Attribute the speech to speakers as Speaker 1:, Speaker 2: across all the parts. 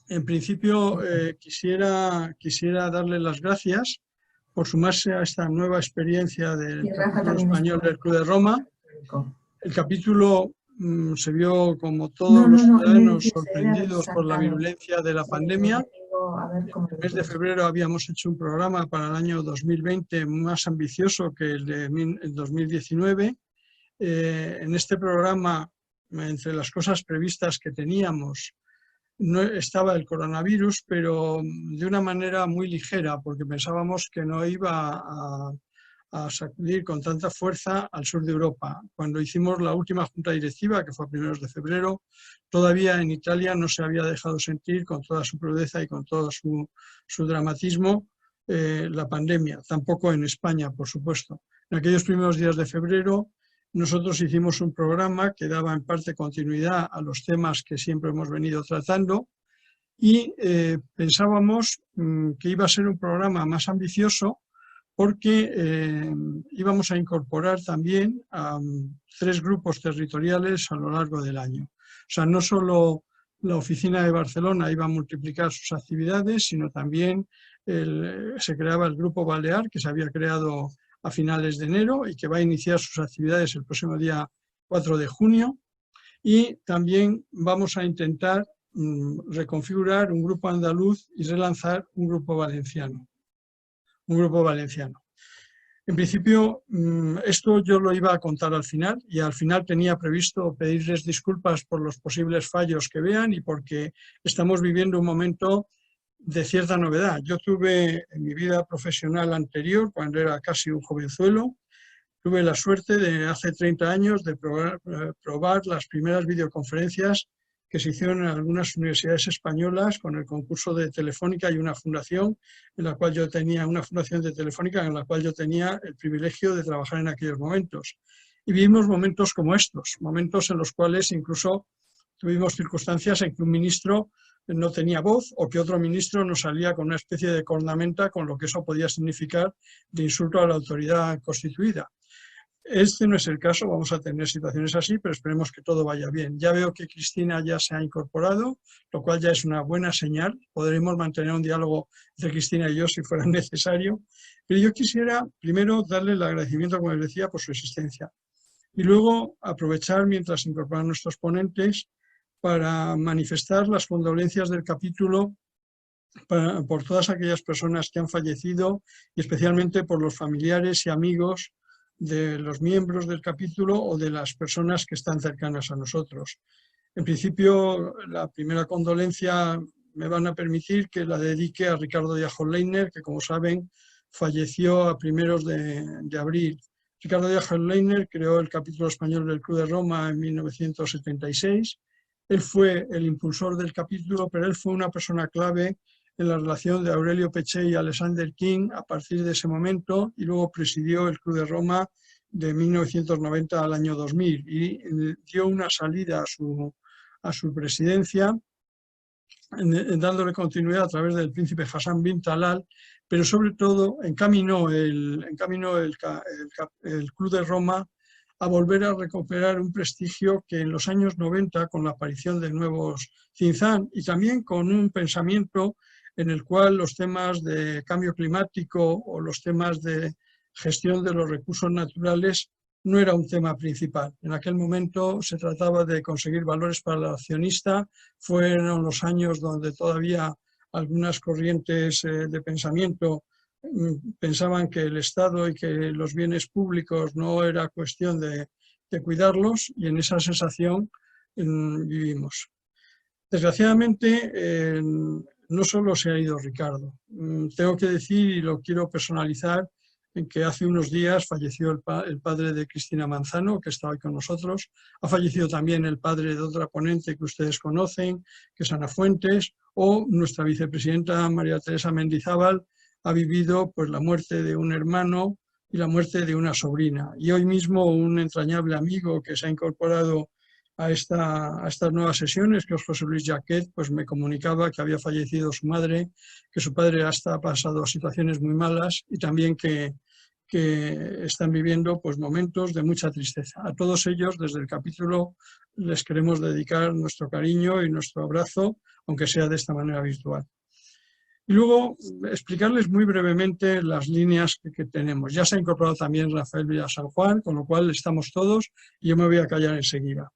Speaker 1: En principio, quisiera darle las gracias por sumarse a esta nueva experiencia del
Speaker 2: Y Rafa
Speaker 1: capítulo
Speaker 2: también
Speaker 1: español
Speaker 2: estuvo.
Speaker 1: del Club de Roma. El capítulo se vio, como todos
Speaker 2: No,
Speaker 1: los
Speaker 2: él me
Speaker 1: ciudadanos,
Speaker 2: decía, se debe haber
Speaker 1: sorprendidos por la
Speaker 2: saltado.
Speaker 1: virulencia de la
Speaker 2: Sí,
Speaker 1: pandemia.
Speaker 2: digo, a ver cómo
Speaker 1: En el
Speaker 2: lo
Speaker 1: mes de
Speaker 2: ves.
Speaker 1: febrero habíamos hecho un programa para el año 2020 más ambicioso que el de 2019. En este programa, entre las cosas previstas que teníamos, no estaba el coronavirus, pero de una manera muy ligera, porque pensábamos que no iba a sacudir con tanta fuerza al sur de Europa. Cuando hicimos la última junta directiva, que fue a primeros de febrero, todavía en Italia no se había dejado sentir con toda su crudeza y con todo su dramatismo la pandemia. Tampoco en España, por supuesto. En aquellos primeros días de febrero nosotros hicimos un programa que daba en parte continuidad a los temas que siempre hemos venido tratando y pensábamos que iba a ser un programa más ambicioso porque íbamos a incorporar también a 3 grupos territoriales a lo largo del año. O sea, no solo la oficina de Barcelona iba a multiplicar sus actividades, sino también se creaba el Grupo Balear, que se había creado a finales de enero y que va a iniciar sus actividades el próximo día 4 de junio. Y también vamos a intentar reconfigurar un grupo andaluz y relanzar un grupo valenciano. En principio, esto yo lo iba a contar al final y al final tenía previsto pedirles disculpas por los posibles fallos que vean y porque estamos viviendo un momento de cierta novedad. Yo tuve en mi vida profesional anterior, cuando era casi un jovenzuelo, tuve la suerte de hace 30 años de probar las primeras videoconferencias que se hicieron en algunas universidades españolas con el concurso de Telefónica y una fundación en la cual yo tenía, una fundación de Telefónica en la cual yo tenía el privilegio de trabajar en aquellos momentos. Y vivimos momentos como estos, momentos en los cuales incluso tuvimos circunstancias en que un ministro no tenía voz o que otro ministro nos salía con una especie de cornamenta con lo que eso podía significar de insulto a la autoridad constituida. Este no es el caso, vamos a tener situaciones así, pero esperemos que todo vaya bien. Ya veo que Cristina ya se ha incorporado, lo cual ya es una buena señal. Podremos mantener un diálogo entre Cristina y yo si fuera necesario. Pero yo quisiera primero darle el agradecimiento, como les decía, por su existencia. Y luego aprovechar, mientras se incorporan nuestros ponentes, para manifestar las condolencias del capítulo por todas aquellas personas que han fallecido y especialmente por los familiares y amigos de los miembros del capítulo o de las personas que están cercanas a nosotros. En principio, la primera condolencia me van a permitir que la dedique a Ricardo Díaz Leiner, que como saben falleció a primeros de abril. Ricardo Díaz Leiner creó el capítulo español del Club de Roma en 1976. Él fue el impulsor del capítulo, pero él fue una persona clave en la relación de Aurelio Peccei y Alexander King a partir de ese momento y luego presidió el Club de Roma de 1990 al año 2000 y dio una salida a su presidencia dándole continuidad a través del príncipe Hassan bin Talal, pero sobre todo encaminó el Club de Roma a volver a recuperar un prestigio que en los años 90, con la aparición de nuevos Cinzán y también con un pensamiento en el cual los temas de cambio climático o los temas de gestión de los recursos naturales no era un tema principal. En aquel momento se trataba de conseguir valores para el accionista. Fueron los años donde todavía algunas corrientes de pensamiento pensaban que el Estado y que los bienes públicos no era cuestión de cuidarlos y en esa sensación vivimos. Desgraciadamente, no solo se ha ido Ricardo. Tengo que decir, y lo quiero personalizar, en que hace unos días falleció el padre de Cristina Manzano, que está hoy con nosotros. Ha fallecido también el padre de otra ponente que ustedes conocen, que es Ana Fuentes, o nuestra vicepresidenta María Teresa Mendizábal ha vivido pues, la muerte de un hermano y la muerte de una sobrina. Y hoy mismo un entrañable amigo que se ha incorporado a estas nuevas sesiones, que es José Luis Jaquet, pues me comunicaba que había fallecido su madre, que su padre hasta ha pasado situaciones muy malas y también que que están viviendo pues, momentos de mucha tristeza. A todos ellos, desde el capítulo, les queremos dedicar nuestro cariño y nuestro abrazo, aunque sea de esta manera virtual. Y luego explicarles muy brevemente las líneas que tenemos. Ya se ha incorporado también Rafael Villasan Juan, con lo cual estamos todos y yo me voy a callar enseguida.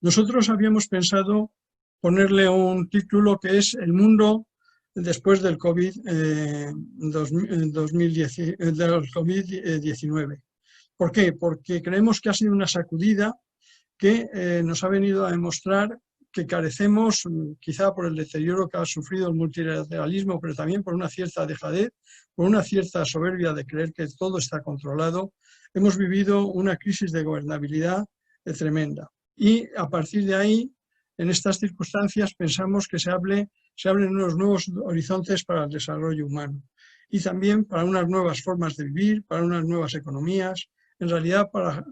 Speaker 1: Nosotros habíamos pensado ponerle un título que es El mundo después del COVID-19. ¿Por qué? Porque creemos que ha sido una sacudida que nos ha venido a demostrar que carecemos, quizá por el deterioro que ha sufrido el multilateralismo, pero también por una cierta dejadez, por una cierta soberbia de creer que todo está controlado. Hemos vivido una crisis de gobernabilidad tremenda. Y a partir de ahí, en estas circunstancias, pensamos que se abren unos nuevos horizontes para el desarrollo humano y también para unas nuevas formas de vivir, para unas nuevas economías, en realidad para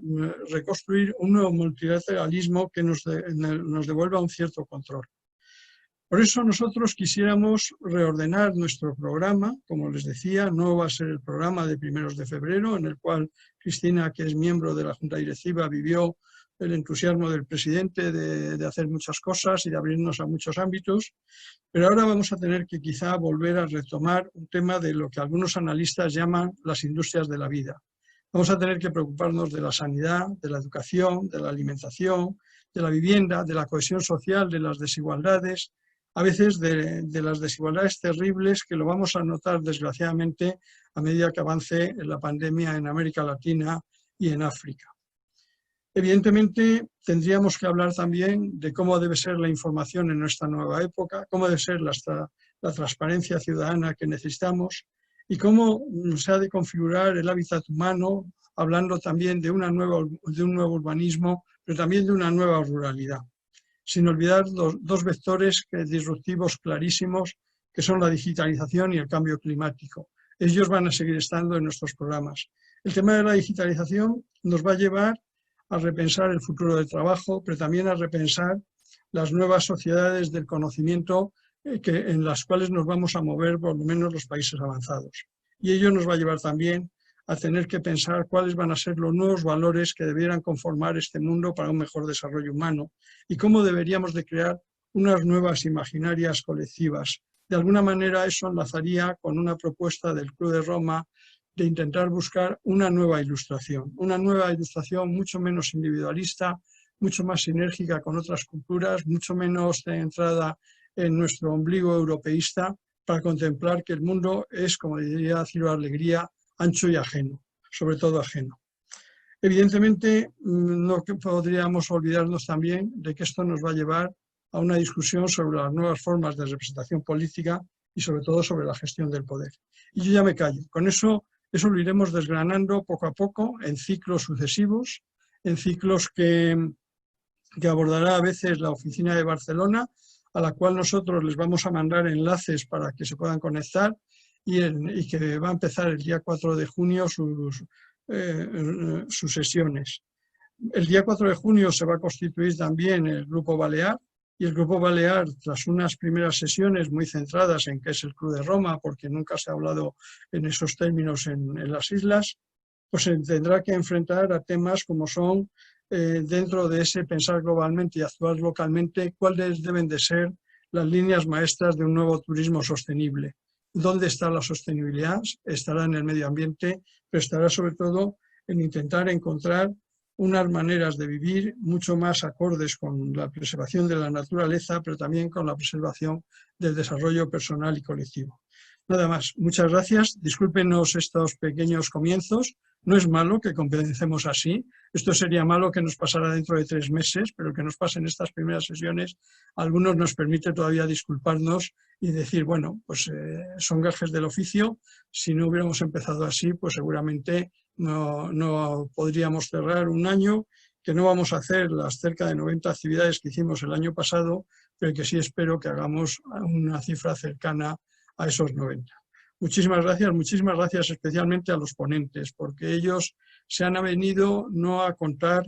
Speaker 1: reconstruir un nuevo multilateralismo que nos devuelva un cierto control. Por eso nosotros quisiéramos reordenar nuestro programa, como les decía, no va a ser el programa de 1 de febrero, en el cual Cristina, que es miembro de la Junta Directiva, vivió el entusiasmo del presidente de hacer muchas cosas y de abrirnos a muchos ámbitos, pero ahora vamos a tener que quizá volver a retomar un tema de lo que algunos analistas llaman las industrias de la vida. Vamos a tener que preocuparnos de la sanidad, de la educación, de la alimentación, de la vivienda, de la cohesión social, de las desigualdades, a veces de las desigualdades terribles que lo vamos a notar desgraciadamente a medida que avance la pandemia en América Latina y en África. Evidentemente, tendríamos que hablar también de cómo debe ser la información en nuestra nueva época, cómo debe ser la transparencia ciudadana que necesitamos y cómo se ha de configurar el hábitat humano, hablando también de un nuevo urbanismo, pero también de una nueva ruralidad. Sin olvidar dos vectores disruptivos clarísimos, que son la digitalización y el cambio climático. Ellos van a seguir estando en nuestros programas. El tema de la digitalización nos va a llevar a repensar el futuro del trabajo, pero también a repensar las nuevas sociedades del conocimiento en las cuales nos vamos a mover, por lo menos los países avanzados. Y ello nos va a llevar también a tener que pensar cuáles van a ser los nuevos valores que debieran conformar este mundo para un mejor desarrollo humano y cómo deberíamos de crear unas nuevas imaginarias colectivas. De alguna manera eso enlazaría con una propuesta del Club de Roma de intentar buscar una nueva ilustración mucho menos individualista, mucho más sinérgica con otras culturas, mucho menos centrada en nuestro ombligo europeísta, para contemplar que el mundo es, como diría Ciro Alegría, ancho y ajeno, sobre todo ajeno. Evidentemente, no podríamos olvidarnos también de que esto nos va a llevar a una discusión sobre las nuevas formas de representación política y sobre todo sobre la gestión del poder. Y yo ya me callo. Con eso lo iremos desgranando poco a poco en ciclos sucesivos, en ciclos que abordará a veces la oficina de Barcelona, a la cual nosotros les vamos a mandar enlaces para que se puedan conectar y que va a empezar el día 4 de junio sus sesiones. El día 4 de junio se va a constituir también el Grupo Balear, y el Grupo Balear, tras unas primeras sesiones muy centradas en qué es el Club de Roma, porque nunca se ha hablado en esos términos en las islas, pues se tendrá que enfrentar a temas como son, dentro de ese pensar globalmente y actuar localmente, cuáles deben de ser las líneas maestras de un nuevo turismo sostenible. ¿Dónde está la sostenibilidad? Estará en el medio ambiente, pero estará sobre todo en intentar encontrar unas maneras de vivir mucho más acordes con la preservación de la naturaleza, pero también con la preservación del desarrollo personal y colectivo. Nada más, muchas gracias. Discúlpenos estos pequeños comienzos. No es malo que comencemos así. Esto sería malo que nos pasara dentro de 3 meses, pero que nos pasen estas primeras sesiones, a algunos nos permite todavía disculparnos y decir, bueno, pues son gajes del oficio. Si no hubiéramos empezado así, pues seguramente no podríamos cerrar un año, que no vamos a hacer las cerca de 90 actividades que hicimos el año pasado, pero que sí espero que hagamos una cifra cercana a esos 90. Muchísimas gracias especialmente a los ponentes, porque ellos se han venido no a contar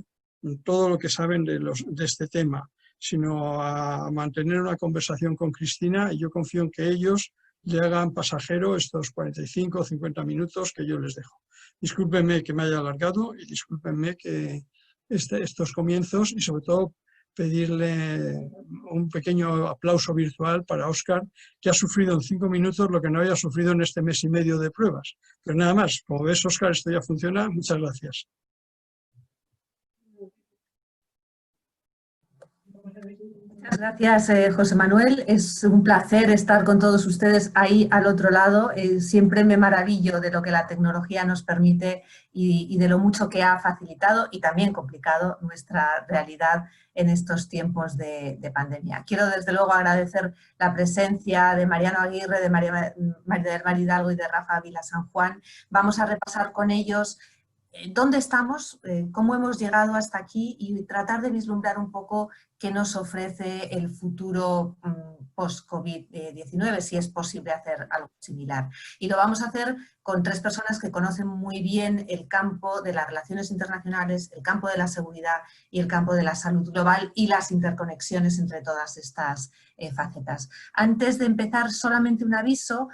Speaker 1: todo lo que saben de este tema, sino a mantener una conversación con Cristina, y yo confío en que ellos le hagan pasajero estos 45 o 50 minutos que yo les dejo. Discúlpenme que me haya alargado y discúlpenme que estos comienzos, y sobre todo pedirle un pequeño aplauso virtual para Óscar, que ha sufrido en 5 minutos lo que no había sufrido en este mes y medio de pruebas. Pero nada más, como ves, Óscar, esto ya funciona. Muchas gracias.
Speaker 2: Muchas gracias, José Manuel. Es un placer estar con todos ustedes ahí al otro lado. Siempre me maravillo de lo que la tecnología nos permite y de lo mucho que ha facilitado y también complicado nuestra realidad en estos tiempos de pandemia. Quiero desde luego agradecer la presencia de Mariano Aguirre, de María del Mar Hidalgo y de Rafa Vila San Juan. Vamos a repasar con ellos dónde estamos, cómo hemos llegado hasta aquí y tratar de vislumbrar un poco qué nos ofrece el futuro post-COVID-19, si es posible hacer algo similar. Y lo vamos a hacer con 3 personas que conocen muy bien el campo de las relaciones internacionales, el campo de la seguridad y el campo de la salud global y las interconexiones entre todas estas facetas. Antes de empezar, solamente un aviso,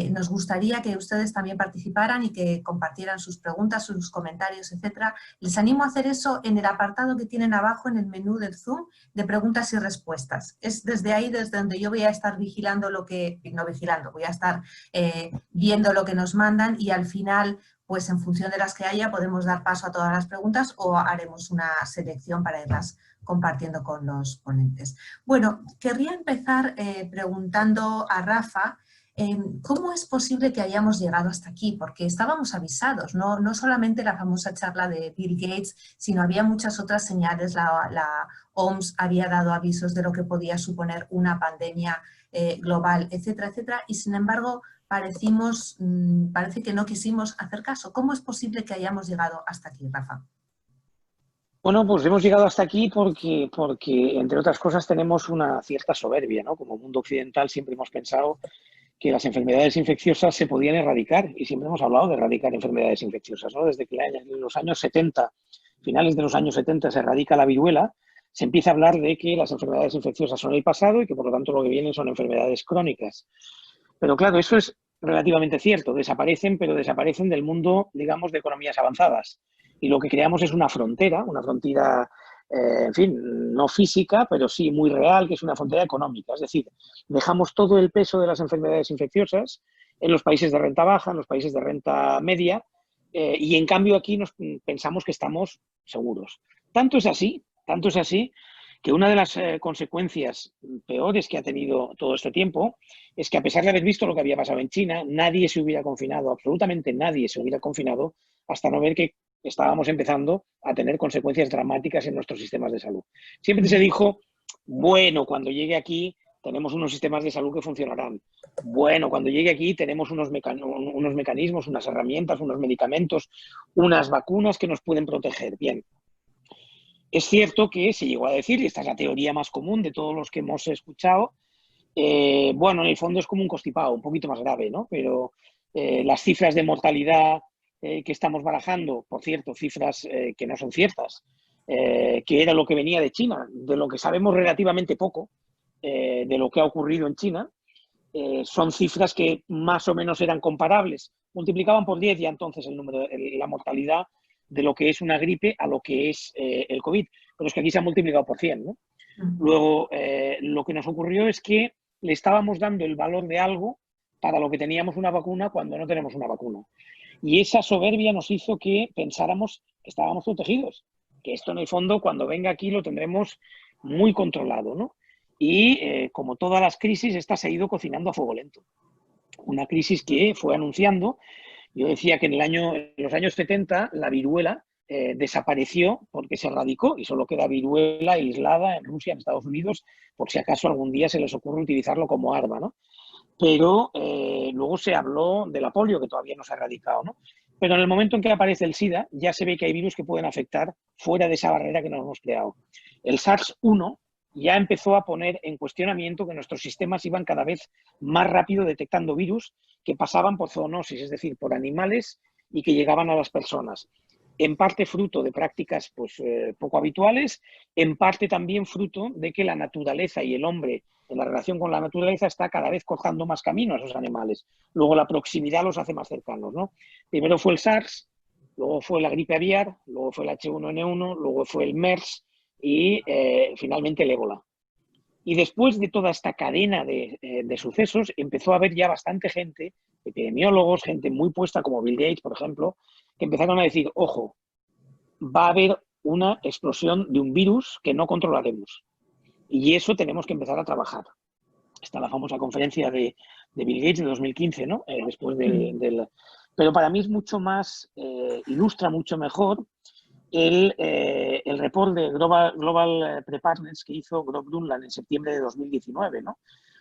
Speaker 2: nos gustaría que ustedes también participaran y que compartieran sus preguntas, sus comentarios, etcétera. Les animo a hacer eso en el apartado que tienen abajo en el menú del Zoom de preguntas y respuestas. Es desde ahí, desde donde yo voy a estar vigilando voy a estar viendo lo que nos mandan y al final, pues en función de las que haya, podemos dar paso a todas las preguntas o haremos una selección para irlas compartiendo con los ponentes. Bueno, querría empezar preguntando a Rafa, ¿cómo es posible que hayamos llegado hasta aquí? Porque estábamos avisados, no solamente la famosa charla de Bill Gates, sino había muchas otras señales. La OMS había dado avisos de lo que podía suponer una pandemia global, etcétera, etcétera, y sin embargo parece que no quisimos hacer caso. ¿Cómo es posible que hayamos llegado hasta aquí, Rafa?
Speaker 3: Bueno, pues hemos llegado hasta aquí porque, entre otras cosas, tenemos una cierta soberbia, ¿no? Como mundo occidental siempre hemos pensado que las enfermedades infecciosas se podían erradicar y siempre hemos hablado de erradicar enfermedades infecciosas, ¿no? Desde que en los años 70, finales de los años 70, se erradica la viruela, se empieza a hablar de que las enfermedades infecciosas son el pasado y que por lo tanto lo que vienen son enfermedades crónicas. Pero claro, eso es relativamente cierto, desaparecen, pero desaparecen del mundo, digamos, de economías avanzadas. Y lo que creamos es una frontera, en fin, no física, pero sí muy real, que es una frontera económica. Es decir, dejamos todo el peso de las enfermedades infecciosas en los países de renta baja, en los países de renta media, y en cambio aquí pensamos que estamos seguros. Tanto es así que una de las consecuencias peores que ha tenido todo este tiempo es que, a pesar de haber visto lo que había pasado en China, nadie se hubiera confinado, absolutamente nadie se hubiera confinado hasta no ver que estábamos empezando a tener consecuencias dramáticas en nuestros sistemas de salud. Siempre se dijo, bueno, cuando llegue aquí tenemos unos sistemas de salud que funcionarán. Bueno, cuando llegue aquí tenemos unos mecanismos, unas herramientas, unos medicamentos, unas vacunas que nos pueden proteger. Bien. Es cierto que se llegó a decir, y esta es la teoría más común de todos los que hemos escuchado, bueno, en el fondo es como un constipado, un poquito más grave, ¿no? Pero las cifras de mortalidad que estamos barajando, por cierto, cifras que no son ciertas, que era lo que venía de China, de lo que sabemos relativamente poco, de lo que ha ocurrido en China, son cifras que más o menos eran comparables. Multiplicaban por 10 ya entonces la mortalidad de lo que es una gripe a lo que es el COVID. Pero es que aquí se ha multiplicado por 100, ¿no? Luego, lo que nos ocurrió es que le estábamos dando el valor de algo para lo que teníamos una vacuna cuando no tenemos una vacuna. Y esa soberbia nos hizo que pensáramos que estábamos protegidos, que esto en el fondo cuando venga aquí lo tendremos muy controlado, ¿no? Y como todas las crisis, esta se ha ido cocinando a fuego lento. Una crisis que fue anunciando. Yo decía que en los años 70 la viruela desapareció porque se erradicó y solo queda viruela aislada en Rusia, en Estados Unidos, por si acaso algún día se les ocurre utilizarlo como arma, ¿no? Pero luego se habló de la polio, que todavía no se ha erradicado, ¿no? Pero en el momento en que aparece el SIDA, ya se ve que hay virus que pueden afectar fuera de esa barrera que nos hemos creado. El SARS-1 ya empezó a poner en cuestionamiento que nuestros sistemas iban cada vez más rápido detectando virus que pasaban por zoonosis, es decir, por animales y que llegaban a las personas. en parte fruto de prácticas pues, poco habituales, en parte también fruto de que la naturaleza y el hombre en la relación con la naturaleza está cada vez cortando más camino a esos animales. Luego la proximidad los hace más cercanos, ¿no? Primero fue el SARS, luego fue la gripe aviar, luego fue el H1N1, luego fue el MERS y finalmente el ébola. Y después de toda esta cadena de sucesos, empezó a haber ya bastante gente, epidemiólogos, gente muy puesta como Bill Gates, por ejemplo, que empezaron a decir, ojo, va a haber una explosión de un virus que no controlaremos. Y eso tenemos que empezar a trabajar. Está la famosa conferencia de Bill Gates de 2015, ¿no? Después del... Pero para mí es mucho más, ilustra mucho mejor el report de Global Preparedness que hizo Grob Dunlap en septiembre de 2019, ¿no?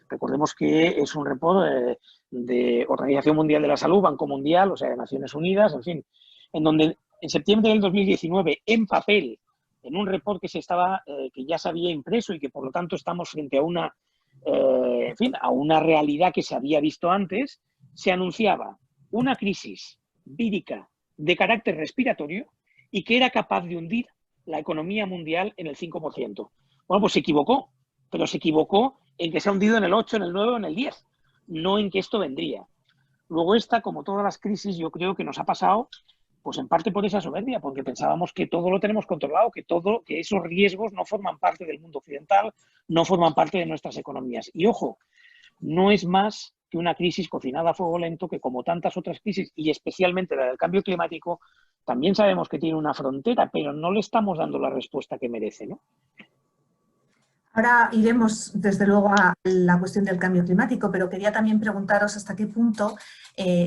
Speaker 3: Recordemos que es un report de Organización Mundial de la Salud, Banco Mundial, o sea, de Naciones Unidas, en fin, en donde en septiembre del 2019, en papel, en un report que ya se había impreso y que por lo tanto estamos frente a una, en fin, a una realidad que se había visto antes, se anunciaba una crisis vírica de carácter respiratorio y que era capaz de hundir la economía mundial en el 5%. Bueno, pues se equivocó, pero se equivocó en que se ha hundido en el 8, en el 9 o en el 10, no en que esto vendría. Luego esta, como todas las crisis, yo creo que nos ha pasado pues en parte por esa soberbia, porque pensábamos que todo lo tenemos controlado, que esos riesgos no forman parte del mundo occidental, no forman parte de nuestras economías. Y ojo, no es más que una crisis cocinada a fuego lento que, como tantas otras crisis, y especialmente la del cambio climático, también sabemos que tiene una frontera, pero no le estamos dando la respuesta que merece, ¿no?
Speaker 2: Ahora iremos, desde luego, a la cuestión del cambio climático, pero quería también preguntaros hasta qué punto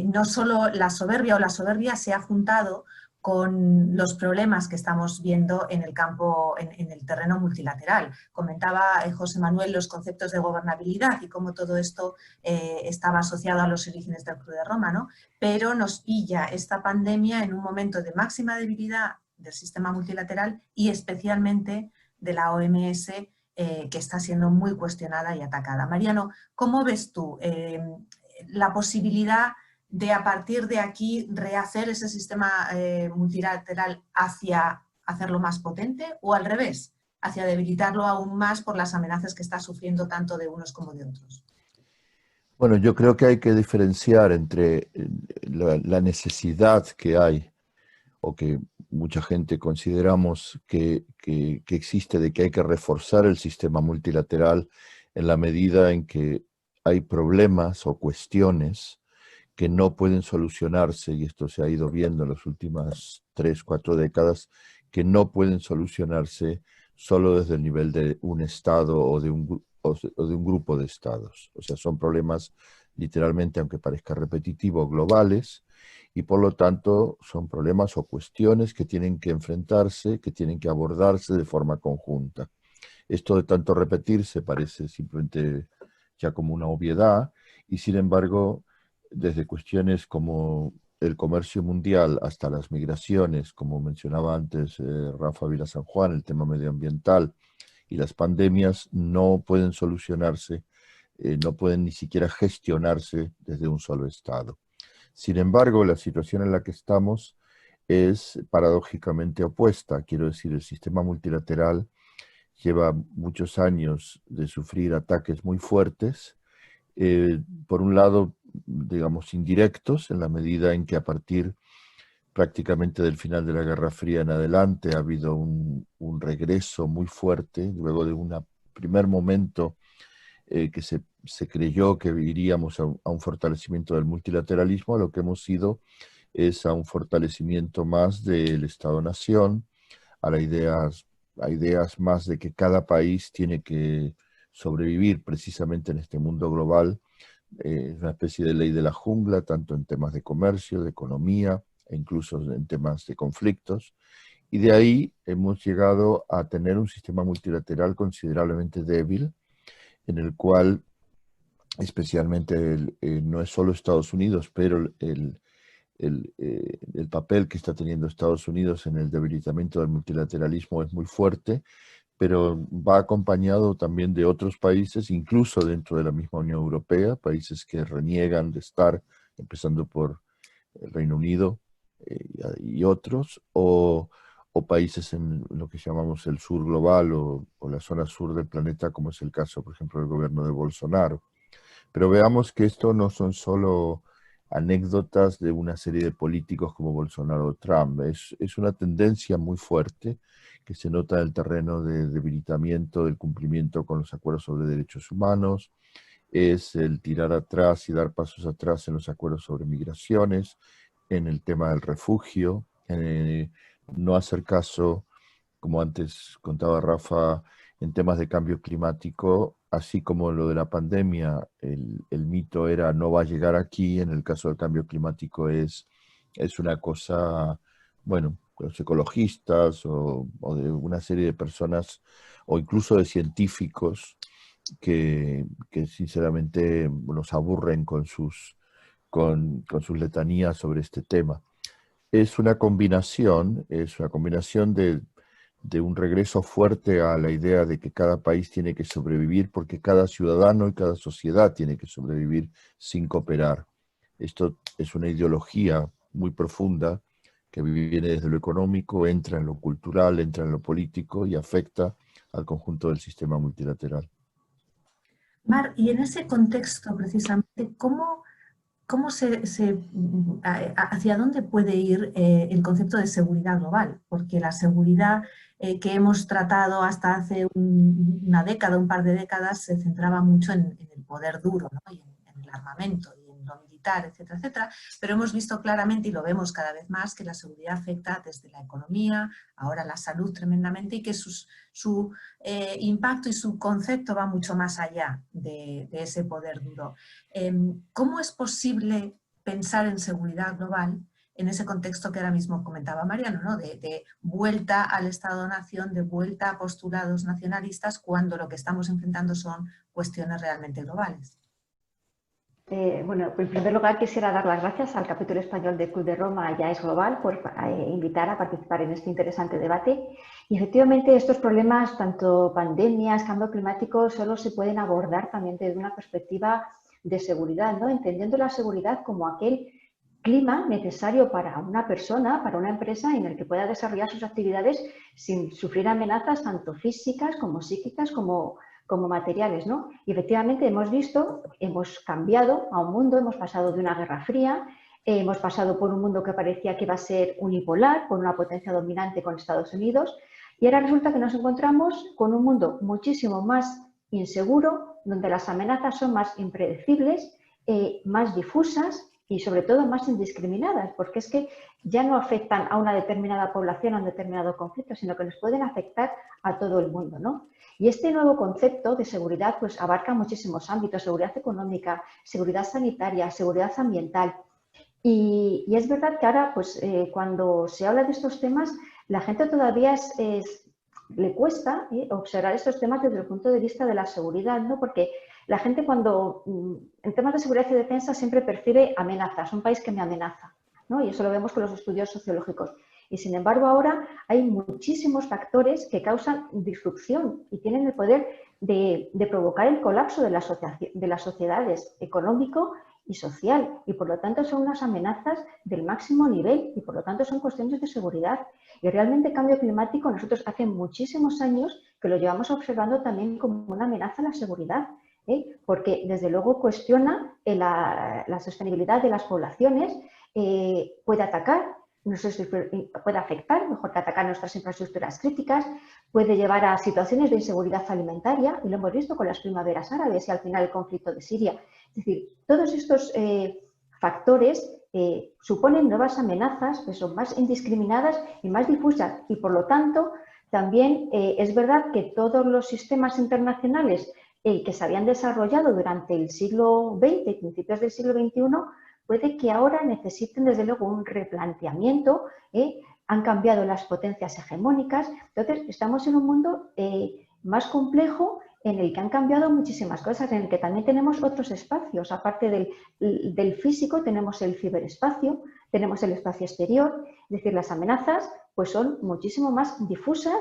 Speaker 2: no solo la soberbia se ha juntado con los problemas que estamos viendo en el campo, en el terreno multilateral. Comentaba José Manuel los conceptos de gobernabilidad y cómo todo esto estaba asociado a los orígenes del Club de Roma, ¿no? Pero nos pilla esta pandemia en un momento de máxima debilidad del sistema multilateral y especialmente de la OMS, que está siendo muy cuestionada y atacada. Mariano, ¿cómo ves tú la posibilidad de a partir de aquí rehacer ese sistema multilateral hacia hacerlo más potente o al revés, hacia debilitarlo aún más por las amenazas que está sufriendo tanto de unos como de otros?
Speaker 4: Bueno, yo creo que hay que diferenciar entre la necesidad que hay o que mucha gente consideramos que existe de que hay que reforzar el sistema multilateral en la medida en que hay problemas o cuestiones que no pueden solucionarse, y esto se ha ido viendo en las últimas 3, 4 décadas, que no pueden solucionarse solo desde el nivel de un Estado o de un grupo de Estados. O sea, son problemas literalmente, aunque parezca repetitivo, globales, y por lo tanto son problemas o cuestiones que tienen que enfrentarse, que tienen que abordarse de forma conjunta. Esto de tanto repetirse parece simplemente ya como una obviedad, y sin embargo, desde cuestiones como el comercio mundial hasta las migraciones, como mencionaba antes Rafa Vila San Juan, el tema medioambiental y las pandemias no pueden solucionarse, no pueden ni siquiera gestionarse desde un solo Estado. Sin embargo, la situación en la que estamos es paradójicamente opuesta. Quiero decir, el sistema multilateral lleva muchos años de sufrir ataques muy fuertes, por un lado, digamos, indirectos, en la medida en que a partir prácticamente del final de la Guerra Fría en adelante ha habido un regreso muy fuerte, luego de un primer momento que se creyó que iríamos a un fortalecimiento del multilateralismo, a lo que hemos ido es a un fortalecimiento más del Estado-Nación, a ideas más de que cada país tiene que sobrevivir precisamente en este mundo global, una especie de ley de la jungla, tanto en temas de comercio, de economía, e incluso en temas de conflictos. Y de ahí hemos llegado a tener un sistema multilateral considerablemente débil, en el cual especialmente no es solo Estados Unidos, pero el papel que está teniendo Estados Unidos en el debilitamiento del multilateralismo es muy fuerte, pero va acompañado también de otros países, incluso dentro de la misma Unión Europea, países que reniegan de estar, empezando por el Reino Unido, y otros, o países en lo que llamamos el sur global o la zona sur del planeta, como es el caso, por ejemplo, del gobierno de Bolsonaro. Pero veamos que esto no son solo anécdotas de una serie de políticos como Bolsonaro o Trump. Es una tendencia muy fuerte que se nota en el terreno de debilitamiento del cumplimiento con los acuerdos sobre derechos humanos, es el tirar atrás y dar pasos atrás en los acuerdos sobre migraciones, en el tema del refugio, no hacer caso, como antes contaba Rafa, en temas de cambio climático, así como lo de la pandemia, el mito era no va a llegar aquí, en el caso del cambio climático es una cosa, bueno, los ecologistas o de una serie de personas o incluso de científicos que sinceramente nos aburren con sus letanías sobre este tema. Es una combinación de un regreso fuerte a la idea de que cada país tiene que sobrevivir porque cada ciudadano y cada sociedad tiene que sobrevivir sin cooperar. Esto es una ideología muy profunda que viene desde lo económico, entra en lo cultural, entra en lo político y afecta al conjunto del sistema multilateral.
Speaker 2: Mar, y en ese contexto, precisamente, hacia dónde puede ir el concepto de seguridad global? Porque la seguridad que hemos tratado hasta hace una década, un par de décadas, se centraba mucho en el poder duro, ¿no? Y en el armamento y en lo militar, etcétera, etcétera. Pero hemos visto claramente, y lo vemos cada vez más, que la seguridad afecta desde la economía, ahora la salud tremendamente, y que su impacto y su concepto va mucho más allá de ese poder duro. ¿Cómo es posible pensar en seguridad global en ese contexto que ahora mismo comentaba Mariano, ¿no? de vuelta al Estado-nación, de vuelta a postulados nacionalistas, cuando lo que estamos enfrentando son cuestiones realmente globales?
Speaker 5: Bueno, en primer lugar quisiera dar las gracias al capítulo español de Club de Roma Ya es Global por invitar a participar en este interesante debate. Y efectivamente estos problemas, tanto pandemias, cambio climático, solo se pueden abordar también desde una perspectiva de seguridad, ¿no? Entendiendo la seguridad como aquel clima necesario para una persona, para una empresa, en el que pueda desarrollar sus actividades sin sufrir amenazas tanto físicas como psíquicas como materiales, ¿no? Y efectivamente hemos cambiado a un mundo, hemos pasado de una guerra fría, hemos pasado por un mundo que parecía que iba a ser unipolar, con una potencia dominante con Estados Unidos, y ahora resulta que nos encontramos con un mundo muchísimo más inseguro, donde las amenazas son más impredecibles, más difusas y sobre todo más indiscriminadas, porque es que ya no afectan a una determinada población, a un determinado conflicto, sino que nos pueden afectar a todo el mundo, ¿no? Y este nuevo concepto de seguridad pues abarca muchísimos ámbitos: seguridad económica, seguridad sanitaria, seguridad ambiental. Y es verdad que ahora, pues, cuando se habla de estos temas, la gente todavía le cuesta observar estos temas desde el punto de vista de la seguridad, ¿no? Porque la gente cuando, en temas de seguridad y defensa, siempre percibe amenazas, un país que me amenaza, ¿no? Y eso lo vemos con los estudios sociológicos. Y sin embargo ahora hay muchísimos factores que causan disrupción y tienen el poder de provocar el colapso de las sociedades económico y social, y por lo tanto son unas amenazas del máximo nivel y por lo tanto son cuestiones de seguridad. Y realmente el cambio climático nosotros hace muchísimos años que lo llevamos observando también como una amenaza a la seguridad, porque desde luego cuestiona la sostenibilidad de las poblaciones, puede atacar, puede afectar, mejor que atacar nuestras infraestructuras críticas, puede llevar a situaciones de inseguridad alimentaria, y lo hemos visto con las primaveras árabes y al final el conflicto de Siria. Es decir, todos estos factores suponen nuevas amenazas que son más indiscriminadas y más difusas, y por lo tanto también es verdad que todos los sistemas internacionales que se habían desarrollado durante el siglo XX y principios del siglo XXI puede que ahora necesiten desde luego un replanteamiento, han cambiado las potencias hegemónicas, entonces estamos en un mundo más complejo en el que han cambiado muchísimas cosas, en el que también tenemos otros espacios, aparte del físico tenemos el ciberespacio, tenemos el espacio exterior, es decir, las amenazas pues son muchísimo más difusas,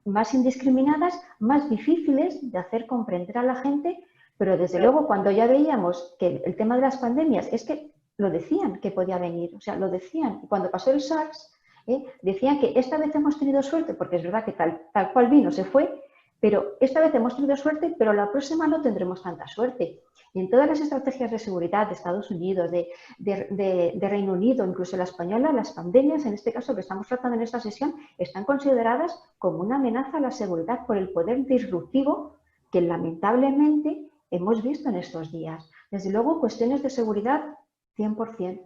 Speaker 5: más indiscriminadas, más difíciles de hacer comprender a la gente, pero desde luego cuando ya veíamos que el tema de las pandemias es que lo decían que podía venir, o sea, lo decían. Cuando pasó el SARS, decían que esta vez hemos tenido suerte, porque es verdad que tal cual vino, se fue, pero esta vez hemos tenido suerte, pero la próxima no tendremos tanta suerte. Y en todas las estrategias de seguridad de Estados Unidos, de Reino Unido, incluso la española, las pandemias, en este caso que estamos tratando en esta sesión, están consideradas como una amenaza a la seguridad por el poder disruptivo que lamentablemente hemos visto en estos días. Desde luego, cuestiones de seguridad 100%.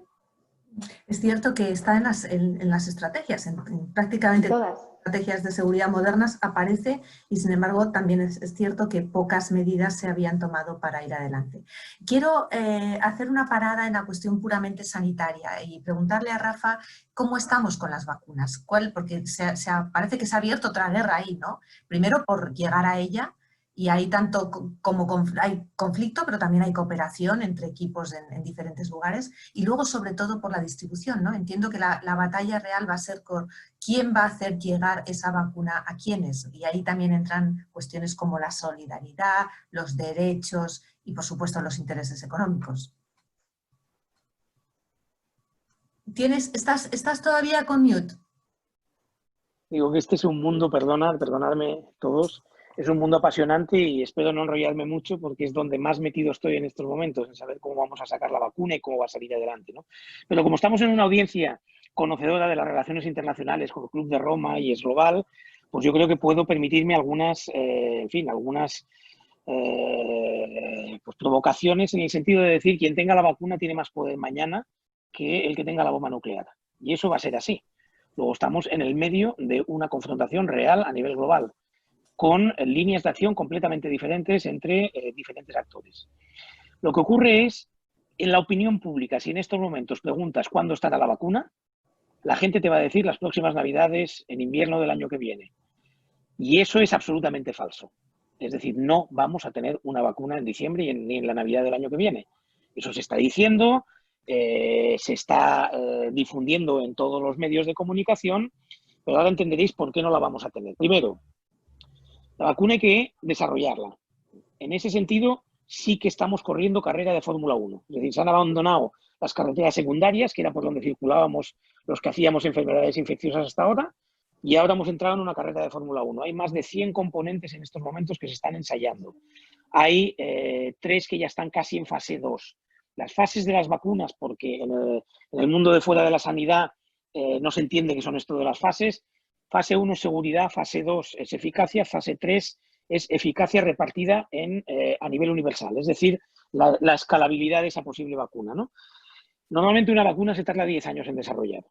Speaker 2: Es cierto que está en las estrategias, en prácticamente todas las estrategias de seguridad modernas aparece y sin embargo también es cierto que pocas medidas se habían tomado para ir adelante. Quiero hacer una parada en la cuestión puramente sanitaria y preguntarle a Rafa cómo estamos con las vacunas. Porque parece que se ha abierto otra guerra ahí, ¿no? Primero por llegar a ella. Y hay hay conflicto, pero también hay cooperación entre equipos en diferentes lugares. Y luego, sobre todo, por la distribución, ¿no? Entiendo que la batalla real va a ser con quién va a hacer llegar esa vacuna a quiénes. Y ahí también entran cuestiones como la solidaridad, los derechos y, por supuesto, los intereses económicos. ¿Estás todavía con mute?
Speaker 3: Digo que este es un mundo, perdonadme todos, es un mundo apasionante y espero no enrollarme mucho porque es donde más metido estoy en estos momentos, en saber cómo vamos a sacar la vacuna y cómo va a salir adelante, ¿no? Pero como estamos en una audiencia conocedora de las relaciones internacionales con el Club de Roma y es global, pues yo creo que puedo permitirme algunas pues provocaciones en el sentido de decir quien tenga la vacuna tiene más poder mañana que el que tenga la bomba nuclear. Y eso va a ser así. Luego estamos en el medio de una confrontación real a nivel global, con líneas de acción completamente diferentes entre diferentes actores. Lo que ocurre es, en la opinión pública, si en estos momentos preguntas cuándo estará la vacuna, la gente te va a decir las próximas Navidades, en invierno del año que viene. Y eso es absolutamente falso. Es decir, no vamos a tener una vacuna en diciembre ni en la Navidad del año que viene. Eso se está diciendo, se está difundiendo en todos los medios de comunicación, pero ahora entenderéis por qué no la vamos a tener. Primero, la vacuna hay que desarrollarla. En ese sentido, sí que estamos corriendo carrera de Fórmula 1. Es decir, se han abandonado las carreteras secundarias, que era por donde circulábamos los que hacíamos enfermedades infecciosas hasta ahora, y ahora hemos entrado en una carrera de Fórmula 1. Hay más de 100 componentes en estos momentos que se están ensayando. Hay 3 que ya están casi en fase 2. Las fases de las vacunas, porque en el mundo de fuera de la sanidad no se entiende qué son esto de las fases. Fase 1 es seguridad, fase 2 es eficacia, fase 3 es eficacia repartida a nivel universal, es decir, la escalabilidad de esa posible vacuna, ¿no? Normalmente una vacuna se tarda 10 años en desarrollar.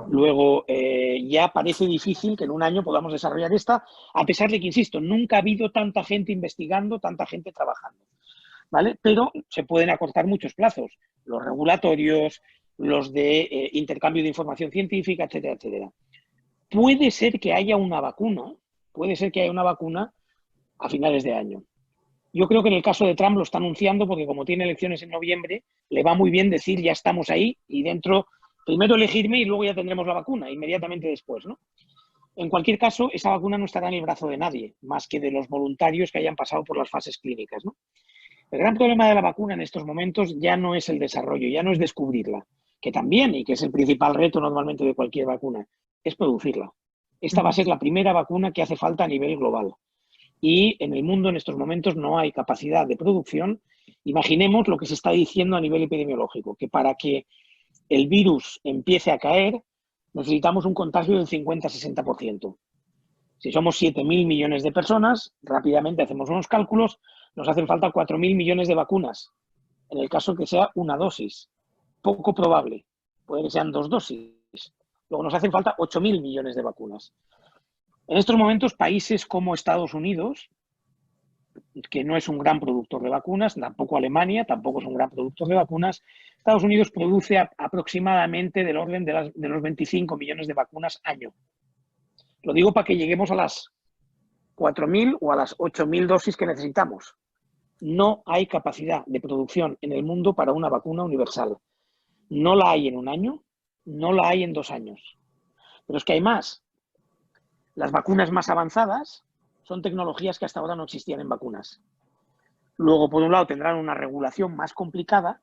Speaker 3: Luego ya parece difícil que en un año podamos desarrollar esta, a pesar de que, insisto, nunca ha habido tanta gente investigando, tanta gente trabajando, ¿vale? Pero se pueden acortar muchos plazos, los regulatorios, los de intercambio de información científica, etcétera, etcétera. Puede ser que haya una vacuna a finales de año. Yo creo que en el caso de Trump lo está anunciando porque como tiene elecciones en noviembre, le va muy bien decir ya estamos ahí y dentro, primero elegirme y luego ya tendremos la vacuna, inmediatamente después, ¿no? En cualquier caso, esa vacuna no estará en el brazo de nadie, más que de los voluntarios que hayan pasado por las fases clínicas, ¿no? El gran problema de la vacuna en estos momentos ya no es el desarrollo, ya no es descubrirla, que también, y que es el principal reto normalmente de cualquier vacuna, es producirla. Esta va a ser la primera vacuna que hace falta a nivel global. Y en el mundo en estos momentos no hay capacidad de producción. Imaginemos lo que se está diciendo a nivel epidemiológico, que para que el virus empiece a caer necesitamos un contagio del 50-60%. Si somos 7.000 millones de personas, rápidamente hacemos unos cálculos, nos hacen falta 4.000 millones de vacunas, en el caso que sea una dosis. Poco probable, puede que sean 2 dosis. Luego nos hacen falta 8.000 millones de vacunas. En estos momentos, países como Estados Unidos, que no es un gran productor de vacunas, tampoco Alemania, tampoco es un gran productor de vacunas, Estados Unidos produce aproximadamente del orden de los 25 millones de vacunas año. Lo digo para que lleguemos a las 4.000 o a las 8.000 dosis que necesitamos. No hay capacidad de producción en el mundo para una vacuna universal. No la hay en un año, no la hay en 2 años. Pero es que hay más. Las vacunas más avanzadas son tecnologías que hasta ahora no existían en vacunas. Luego, por un lado, tendrán una regulación más complicada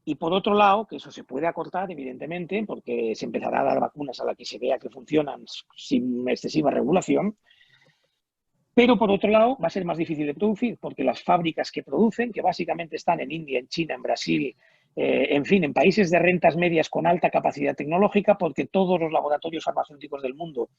Speaker 3: Y por otro lado, que eso se puede acortar, evidentemente, porque se empezará a dar vacunas a las que se vea que funcionan sin excesiva regulación, pero por otro lado va a ser más difícil de producir, porque las fábricas que producen, que básicamente están en India, en China, en Brasil, en fin, en países de rentas medias con alta capacidad tecnológica, porque todos los laboratorios farmacéuticos del mundo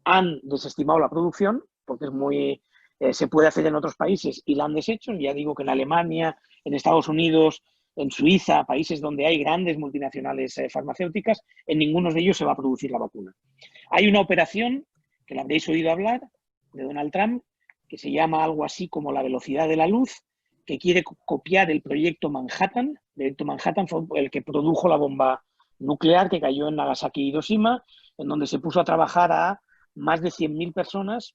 Speaker 3: han desestimado la producción, porque es muy, se puede hacer en otros países y la han deshecho. Ya digo que en Alemania, en Estados Unidos, en Suiza, países donde hay grandes multinacionales farmacéuticas, en ninguno de ellos se va a producir la vacuna. Hay una operación, que la habréis oído hablar, de Donald Trump, que se llama algo así como la velocidad de la luz, que quiere copiar el proyecto Manhattan. El proyecto Manhattan fue el que produjo la bomba nuclear que cayó en Nagasaki y Hiroshima, en donde se puso a trabajar a más de 100.000 personas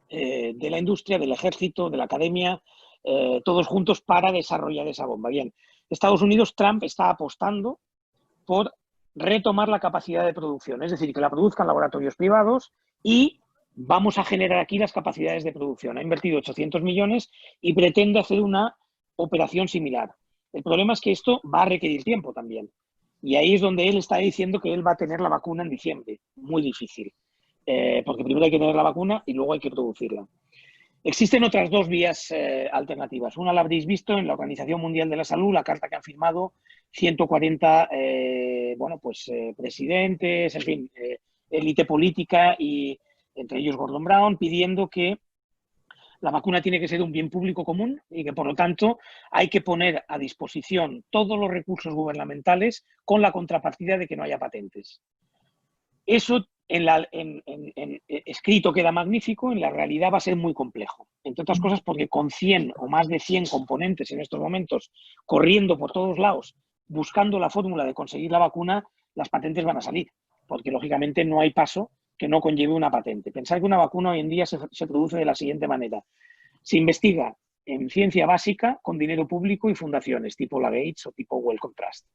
Speaker 3: de la industria, del ejército, de la academia, todos juntos para desarrollar esa bomba. Bien, Estados Unidos, Trump está apostando por retomar la capacidad de producción, es decir, que la produzcan laboratorios privados y vamos a generar aquí las capacidades de producción. Ha invertido 800 millones y pretende hacer una operación similar. El problema es que esto va a requerir tiempo también. Y ahí es donde él está diciendo que él va a tener la vacuna en diciembre. Muy difícil. Porque primero hay que tener la vacuna y luego hay que producirla. Existen otras dos vías alternativas. Una la habréis visto en la Organización Mundial de la Salud, la carta que han firmado 140 presidentes, en fin, élite política y entre ellos Gordon Brown, pidiendo que la vacuna tiene que ser un bien público común y que, por lo tanto, hay que poner a disposición todos los recursos gubernamentales con la contrapartida de que no haya patentes. Eso escrito queda magnífico, en la realidad va a ser muy complejo. Entre otras cosas porque con 100 o más de 100 componentes en estos momentos corriendo por todos lados, buscando la fórmula de conseguir la vacuna, las patentes van a salir, porque lógicamente no hay paso que no conlleve una patente. Pensar que una vacuna hoy en día se produce de la siguiente manera. Se investiga en ciencia básica con dinero público y fundaciones tipo la Gates o tipo Wellcome Trust.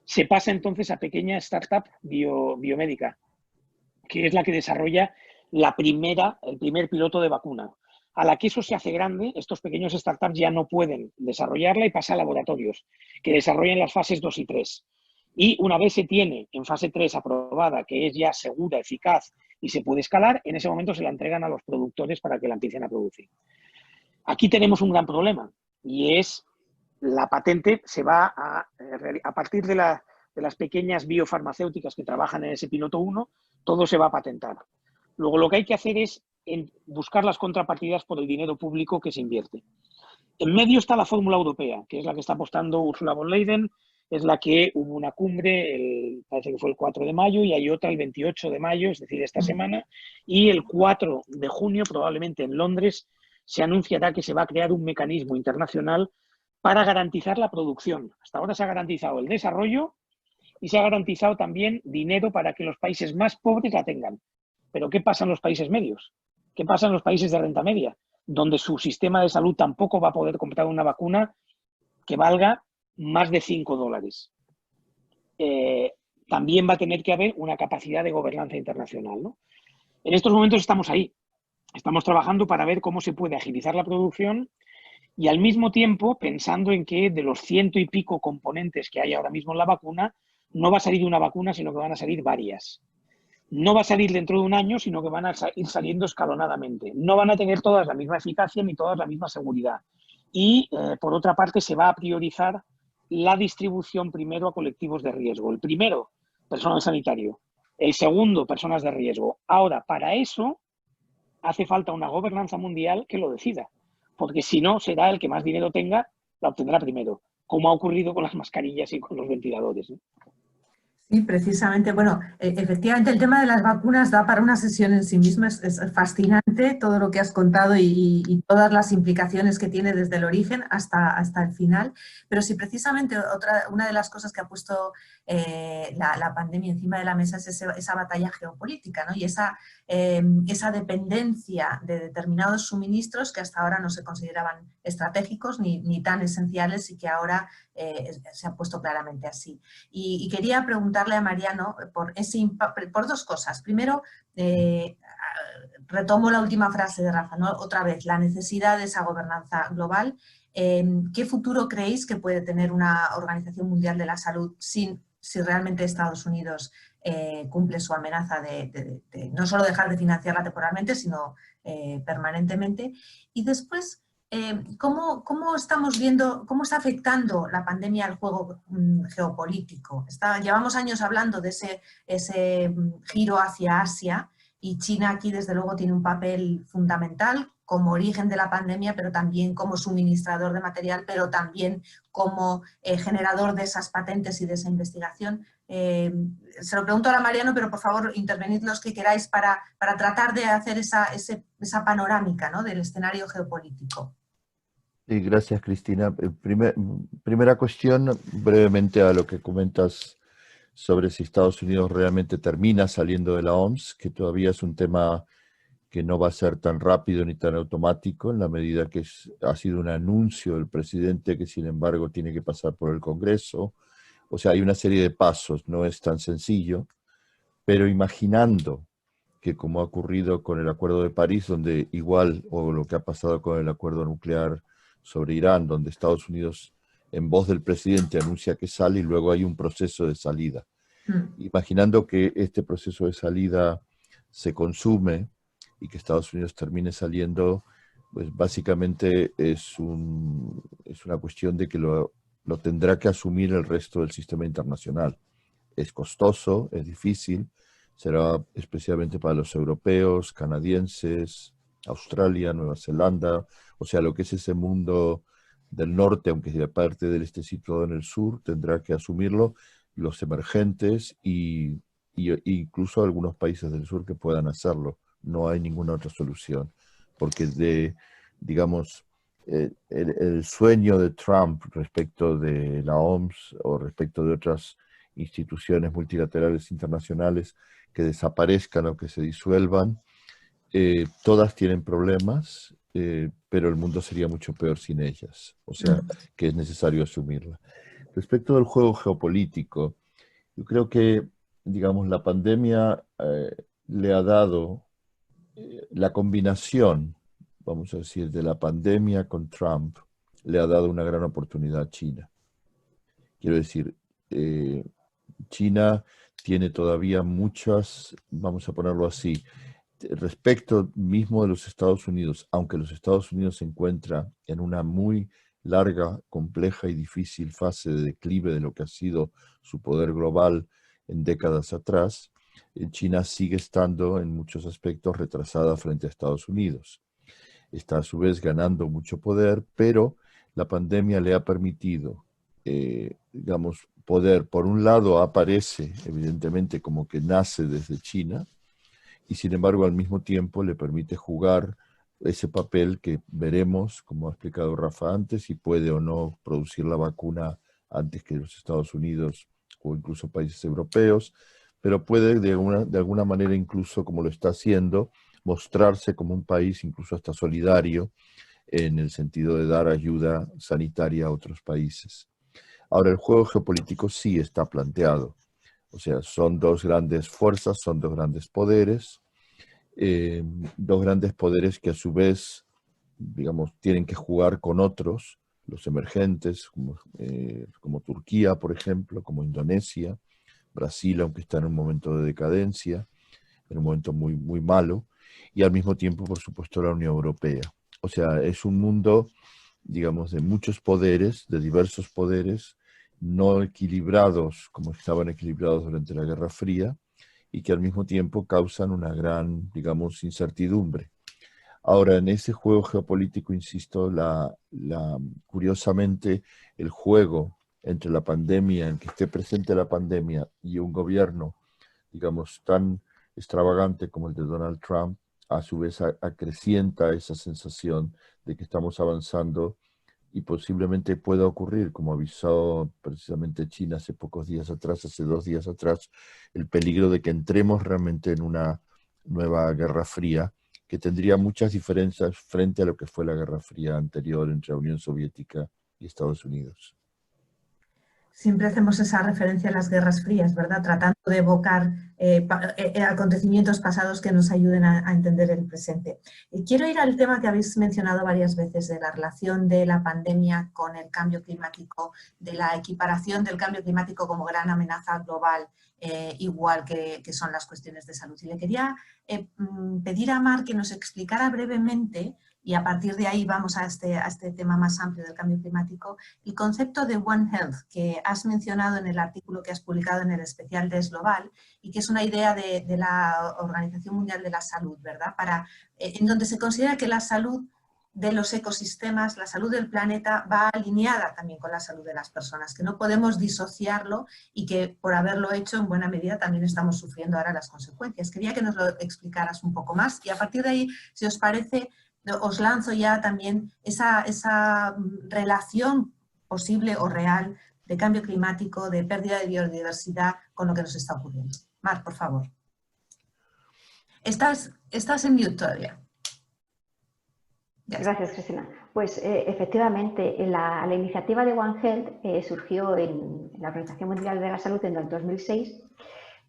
Speaker 3: Se pasa entonces a pequeña startup biomédica, que es la que desarrolla el primer piloto de vacuna. A la que eso se hace grande, estos pequeños startups ya no pueden desarrollarla y pasa a laboratorios que desarrollan las fases 2 y 3. Y una vez se tiene en fase 3 aprobada, que es ya segura, eficaz y se puede escalar, en ese momento se la entregan a los productores para que la empiecen a producir. Aquí tenemos un gran problema y es la patente se va a partir de las pequeñas biofarmacéuticas que trabajan en ese piloto 1, todo se va a patentar. Luego lo que hay que hacer es buscar las contrapartidas por el dinero público que se invierte. En medio está la fórmula europea, que es la que está apostando Ursula von Leyen, es la que hubo una cumbre, parece que fue el 4 de mayo, y hay otra el 28 de mayo, es decir, esta semana, y el 4 de junio, probablemente en Londres, se anunciará que se va a crear un mecanismo internacional para garantizar la producción. Hasta ahora se ha garantizado el desarrollo y se ha garantizado también dinero para que los países más pobres la tengan. Pero ¿qué pasa en los países medios? ¿Qué pasa en los países de renta media? Donde su sistema de salud tampoco va a poder comprar una vacuna que valga más de $5. También va a tener que haber una capacidad de gobernanza internacional, ¿no? En estos momentos estamos ahí. Estamos trabajando para ver cómo se puede agilizar la producción y al mismo tiempo pensando en que de los 100 y pico componentes que hay ahora mismo en la vacuna, no va a salir una vacuna, sino que van a salir varias. No va a salir dentro de un año, sino que van a ir saliendo escalonadamente. No van a tener todas la misma eficacia ni todas la misma seguridad. Y, por otra parte, se va a priorizar la distribución primero a colectivos de riesgo. El primero, personal sanitario. El segundo, personas de riesgo. Ahora, para eso hace falta una gobernanza mundial que lo decida. Porque si no, será el que más dinero tenga, la obtendrá primero. Como ha ocurrido con las mascarillas y con los ventiladores, ¿no?
Speaker 2: Sí, precisamente. Bueno, efectivamente el tema de las vacunas da para una sesión en sí misma. Es fascinante todo lo que has contado y todas las implicaciones que tiene desde el origen hasta el final. Pero sí, precisamente una de las cosas que ha puesto la pandemia encima de la mesa es esa batalla geopolítica, ¿no? Y esa dependencia de determinados suministros que hasta ahora no se consideraban estratégicos ni tan esenciales y que ahora se ha puesto claramente así. Y quería preguntarle a Mariano por dos cosas. Primero, retomo la última frase de Rafa, ¿no? Otra vez, la necesidad de esa gobernanza global. ¿Qué futuro creéis que puede tener una Organización Mundial de la Salud si realmente Estados Unidos cumple su amenaza de no solo dejar de financiarla temporalmente, sino permanentemente? Y después, ¿cómo estamos viendo, cómo está afectando la pandemia al juego geopolítico? Llevamos años hablando de ese giro hacia Asia, y China aquí desde luego tiene un papel fundamental como origen de la pandemia, pero también como suministrador de material, pero también como generador de esas patentes y de esa investigación. Se lo pregunto ahora a Mariano, pero por favor intervenid los que queráis para tratar de hacer esa panorámica, ¿no?, del escenario geopolítico.
Speaker 4: Sí, gracias, Cristina. Primera cuestión, brevemente a lo que comentas sobre si Estados Unidos realmente termina saliendo de la OMS, que todavía es un tema que no va a ser tan rápido ni tan automático, en la medida que ha sido un anuncio del presidente que sin embargo tiene que pasar por el Congreso. O sea, hay una serie de pasos, no es tan sencillo, pero imaginando que como ha ocurrido con el Acuerdo de París, donde igual, o lo que ha pasado con el acuerdo nuclear sobre Irán, donde Estados Unidos, en voz del presidente, anuncia que sale y luego hay un proceso de salida. Imaginando que este proceso de salida se consume y que Estados Unidos termine saliendo, pues básicamente es una cuestión de que lo tendrá que asumir el resto del sistema internacional. Es costoso, es difícil, será especialmente para los europeos, canadienses, Australia, Nueva Zelanda, o sea, lo que es ese mundo del norte, aunque sea parte del esté situado en el sur, tendrá que asumirlo, los emergentes y incluso algunos países del sur que puedan hacerlo. No hay ninguna otra solución, porque digamos, el sueño de Trump respecto de la OMS o respecto de otras instituciones multilaterales internacionales que desaparezcan o que se disuelvan, todas tienen problemas, pero el mundo sería mucho peor sin ellas. O sea, que es necesario asumirla. Respecto del juego geopolítico, yo creo que, digamos, la pandemia le ha dado la combinación, vamos a decir, de la pandemia con Trump, le ha dado una gran oportunidad a China. Quiero decir, China tiene todavía muchas, vamos a ponerlo así, respecto mismo de los Estados Unidos, aunque los Estados Unidos se encuentra en una muy larga, compleja y difícil fase de declive de lo que ha sido su poder global en décadas atrás, China sigue estando en muchos aspectos retrasada frente a Estados Unidos. Está a su vez ganando mucho poder, pero la pandemia le ha permitido, digamos, poder, por un lado aparece evidentemente como que nace desde China, y sin embargo al mismo tiempo le permite jugar ese papel que veremos, como ha explicado Rafa antes, si puede o no producir la vacuna antes que los Estados Unidos o incluso países europeos, pero puede de alguna manera, incluso como lo está haciendo, mostrarse como un país incluso hasta solidario en el sentido de dar ayuda sanitaria a otros países. Ahora, el juego geopolítico sí está planteado. O sea, son dos grandes fuerzas, son dos grandes poderes que a su vez, digamos, tienen que jugar con otros, los emergentes, como Turquía, por ejemplo, como Indonesia, Brasil, aunque está en un momento de decadencia, en un momento muy, muy malo, y al mismo tiempo, por supuesto, la Unión Europea. O sea, es un mundo, digamos, de muchos poderes, de diversos poderes, no equilibrados como estaban equilibrados durante la Guerra Fría, y que al mismo tiempo causan una gran, digamos, incertidumbre. Ahora, en ese juego geopolítico, insisto, curiosamente, el juego entre la pandemia, en que esté presente la pandemia, y un gobierno, digamos, tan extravagante como el de Donald Trump, a su vez acrecienta esa sensación de que estamos avanzando y posiblemente pueda ocurrir, como avisó precisamente China hace pocos días atrás, hace 2 días atrás, el peligro de que entremos realmente en una nueva Guerra Fría, que tendría muchas diferencias frente a lo que fue la Guerra Fría anterior entre la Unión Soviética y Estados Unidos.
Speaker 2: Siempre hacemos esa referencia a las guerras frías, ¿verdad? Tratando de evocar acontecimientos pasados que nos ayuden a entender el presente. Quiero ir al tema que habéis mencionado varias veces, de la relación de la pandemia con el cambio climático, de la equiparación del cambio climático como gran amenaza global, igual que son las cuestiones de salud. Y le quería pedir a Mar que nos explicara brevemente, y a partir de ahí vamos a este tema más amplio del cambio climático, el concepto de One Health, que has mencionado en el artículo que has publicado en el especial de Global, y que es una idea de la Organización Mundial de la Salud, ¿verdad? En donde se considera que la salud de los ecosistemas, la salud del planeta, va alineada también con la salud de las personas, que no podemos disociarlo y que por haberlo hecho en buena medida también estamos sufriendo ahora las consecuencias. Quería que nos lo explicaras un poco más y a partir de ahí, si os parece, os lanzo ya también esa relación posible o real de cambio climático, de pérdida de biodiversidad con lo que nos está ocurriendo. Mar, por favor. Estás en mute todavía.
Speaker 5: Gracias, Cristina. Pues efectivamente, la iniciativa de One Health surgió en la Organización Mundial de la Salud en el 2006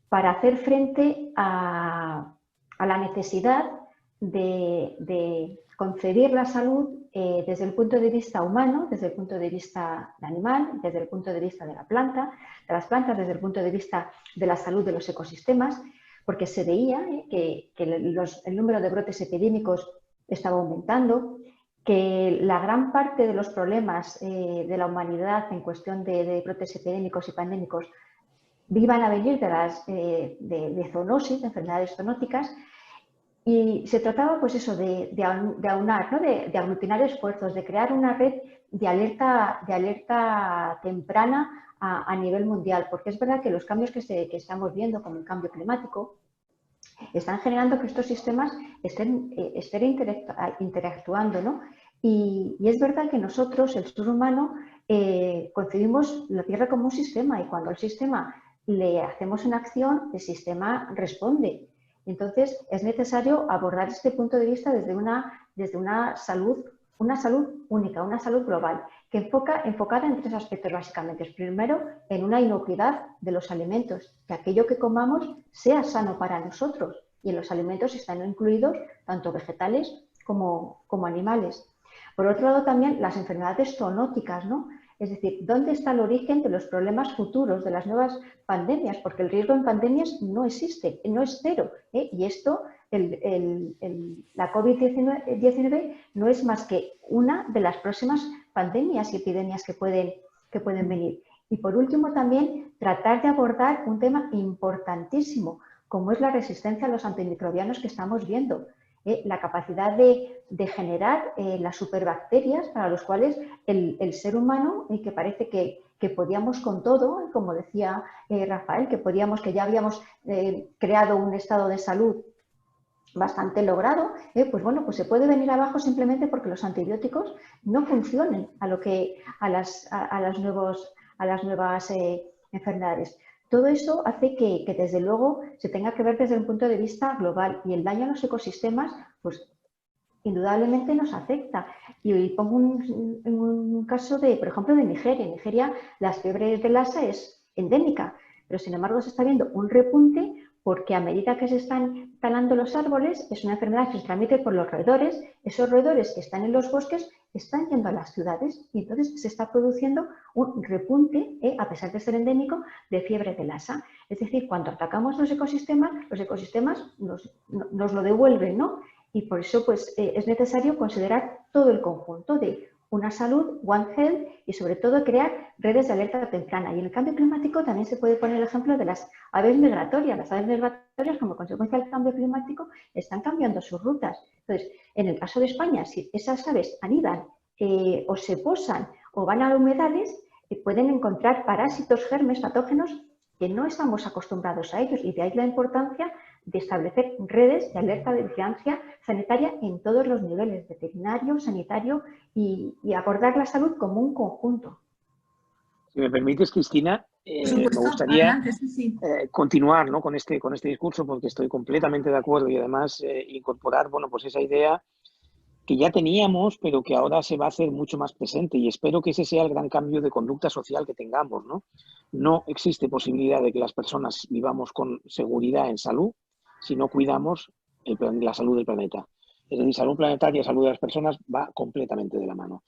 Speaker 5: para hacer frente a la necesidad de concebir la salud desde el punto de vista humano, desde el punto de vista animal, desde el punto de vista de las plantas, desde el punto de vista de la salud de los ecosistemas, porque se veía que el número de brotes epidémicos estaba aumentando, que la gran parte de los problemas de la humanidad en cuestión de brotes epidémicos y pandémicos iban a venir de zoonosis, de enfermedades zoonóticas. Y se trataba, pues eso, de aunar, ¿no? de aglutinar esfuerzos, de crear una red de alerta temprana a nivel mundial, porque es verdad que los cambios que estamos viendo, como el cambio climático, están generando que estos sistemas estén interactuando, ¿no? Y es verdad que nosotros, el ser humano, concebimos la Tierra como un sistema y cuando al sistema le hacemos una acción, el sistema responde. Entonces, es necesario abordar este punto de vista desde una salud única, una salud global, enfocada en tres aspectos básicamente. Primero, en una inocuidad de los alimentos, que aquello que comamos sea sano para nosotros. Y en los alimentos están incluidos tanto vegetales como animales. Por otro lado, también las enfermedades zoonóticas, ¿no? Es decir, ¿dónde está el origen de los problemas futuros, de las nuevas pandemias? Porque el riesgo en pandemias no existe, no es cero. Y esto, la COVID-19 no es más que una de las próximas pandemias y epidemias que pueden venir. Y por último, también tratar de abordar un tema importantísimo, como es la resistencia a los antimicrobianos que estamos viendo. La capacidad de generar las superbacterias para los cuales el ser humano, que parece que podíamos con todo, como decía Rafael, que ya habíamos creado un estado de salud bastante logrado, pues bueno, pues se puede venir abajo simplemente porque los antibióticos no funcionen a las nuevas enfermedades. Todo eso hace que desde luego se tenga que ver desde un punto de vista global y el daño a los ecosistemas pues indudablemente nos afecta. Y pongo un caso por ejemplo, de Nigeria. En Nigeria la fiebre de Lassa es endémica, pero sin embargo se está viendo un repunte porque a medida que se están talando los árboles es una enfermedad que se transmite por los roedores. Esos roedores que están en los bosques están yendo a las ciudades y entonces se está produciendo un repunte, a pesar de ser endémico, de fiebre de Lassa. Es decir, cuando atacamos los ecosistemas nos lo devuelven, ¿no? Y por eso pues, es necesario considerar todo el conjunto de una salud, One Health, y sobre todo crear redes de alerta temprana. Y en el cambio climático también se puede poner el ejemplo de las aves migratorias. Las aves migratorias, como consecuencia del cambio climático, están cambiando sus rutas. Entonces, en el caso de España, si esas aves anidan o se posan o van a humedales, pueden encontrar parásitos, germes, patógenos que no estamos acostumbrados a ellos. Y de ahí la importancia de establecer redes de alerta de vigilancia sanitaria en todos los niveles, veterinario, sanitario, y abordar la salud como un conjunto.
Speaker 3: Si me permites, Cristina, me gustaría continuar, ¿no? con este discurso porque estoy completamente de acuerdo y además incorporar, bueno, pues esa idea que ya teníamos, pero que ahora se va a hacer mucho más presente, y espero que ese sea el gran cambio de conducta social que tengamos, ¿no? No existe posibilidad de que las personas vivamos con seguridad en salud si no cuidamos la salud del planeta. Es decir, salud planetaria y salud de las personas va completamente de la mano.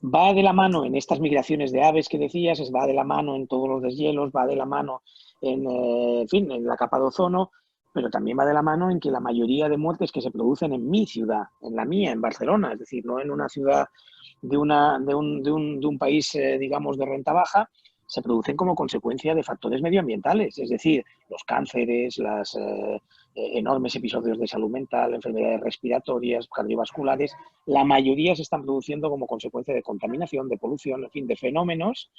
Speaker 3: Va de la mano en estas migraciones de aves que decías, va de la mano en todos los deshielos, va de la mano en fin, en la capa de ozono, pero también va de la mano en que la mayoría de muertes que se producen en mi ciudad, en la mía, en Barcelona, es decir, no en una ciudad de un país, digamos, de renta baja, se producen como consecuencia de factores medioambientales, es decir, los cánceres, los enormes episodios de salud mental, enfermedades respiratorias, cardiovasculares, la mayoría se están produciendo como consecuencia de contaminación, de polución, en fin, de fenómenos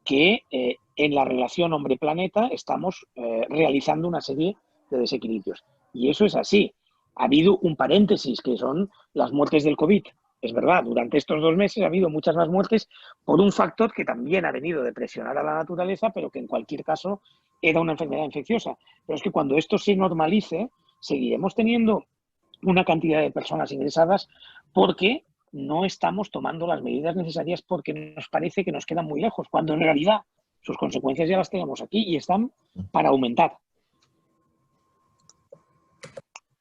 Speaker 3: que en la relación hombre-planeta estamos realizando una serie de desequilibrios. Y eso es así. Ha habido un paréntesis, que son las muertes del COVID. Es verdad, durante estos 2 meses ha habido muchas más muertes por un factor que también ha venido de presionar a la naturaleza, pero que en cualquier caso era una enfermedad infecciosa. Pero es que cuando esto se normalice, seguiremos teniendo una cantidad de personas ingresadas porque no estamos tomando las medidas necesarias, porque nos parece que nos quedan muy lejos, cuando en realidad sus consecuencias ya las tenemos aquí y están para aumentar.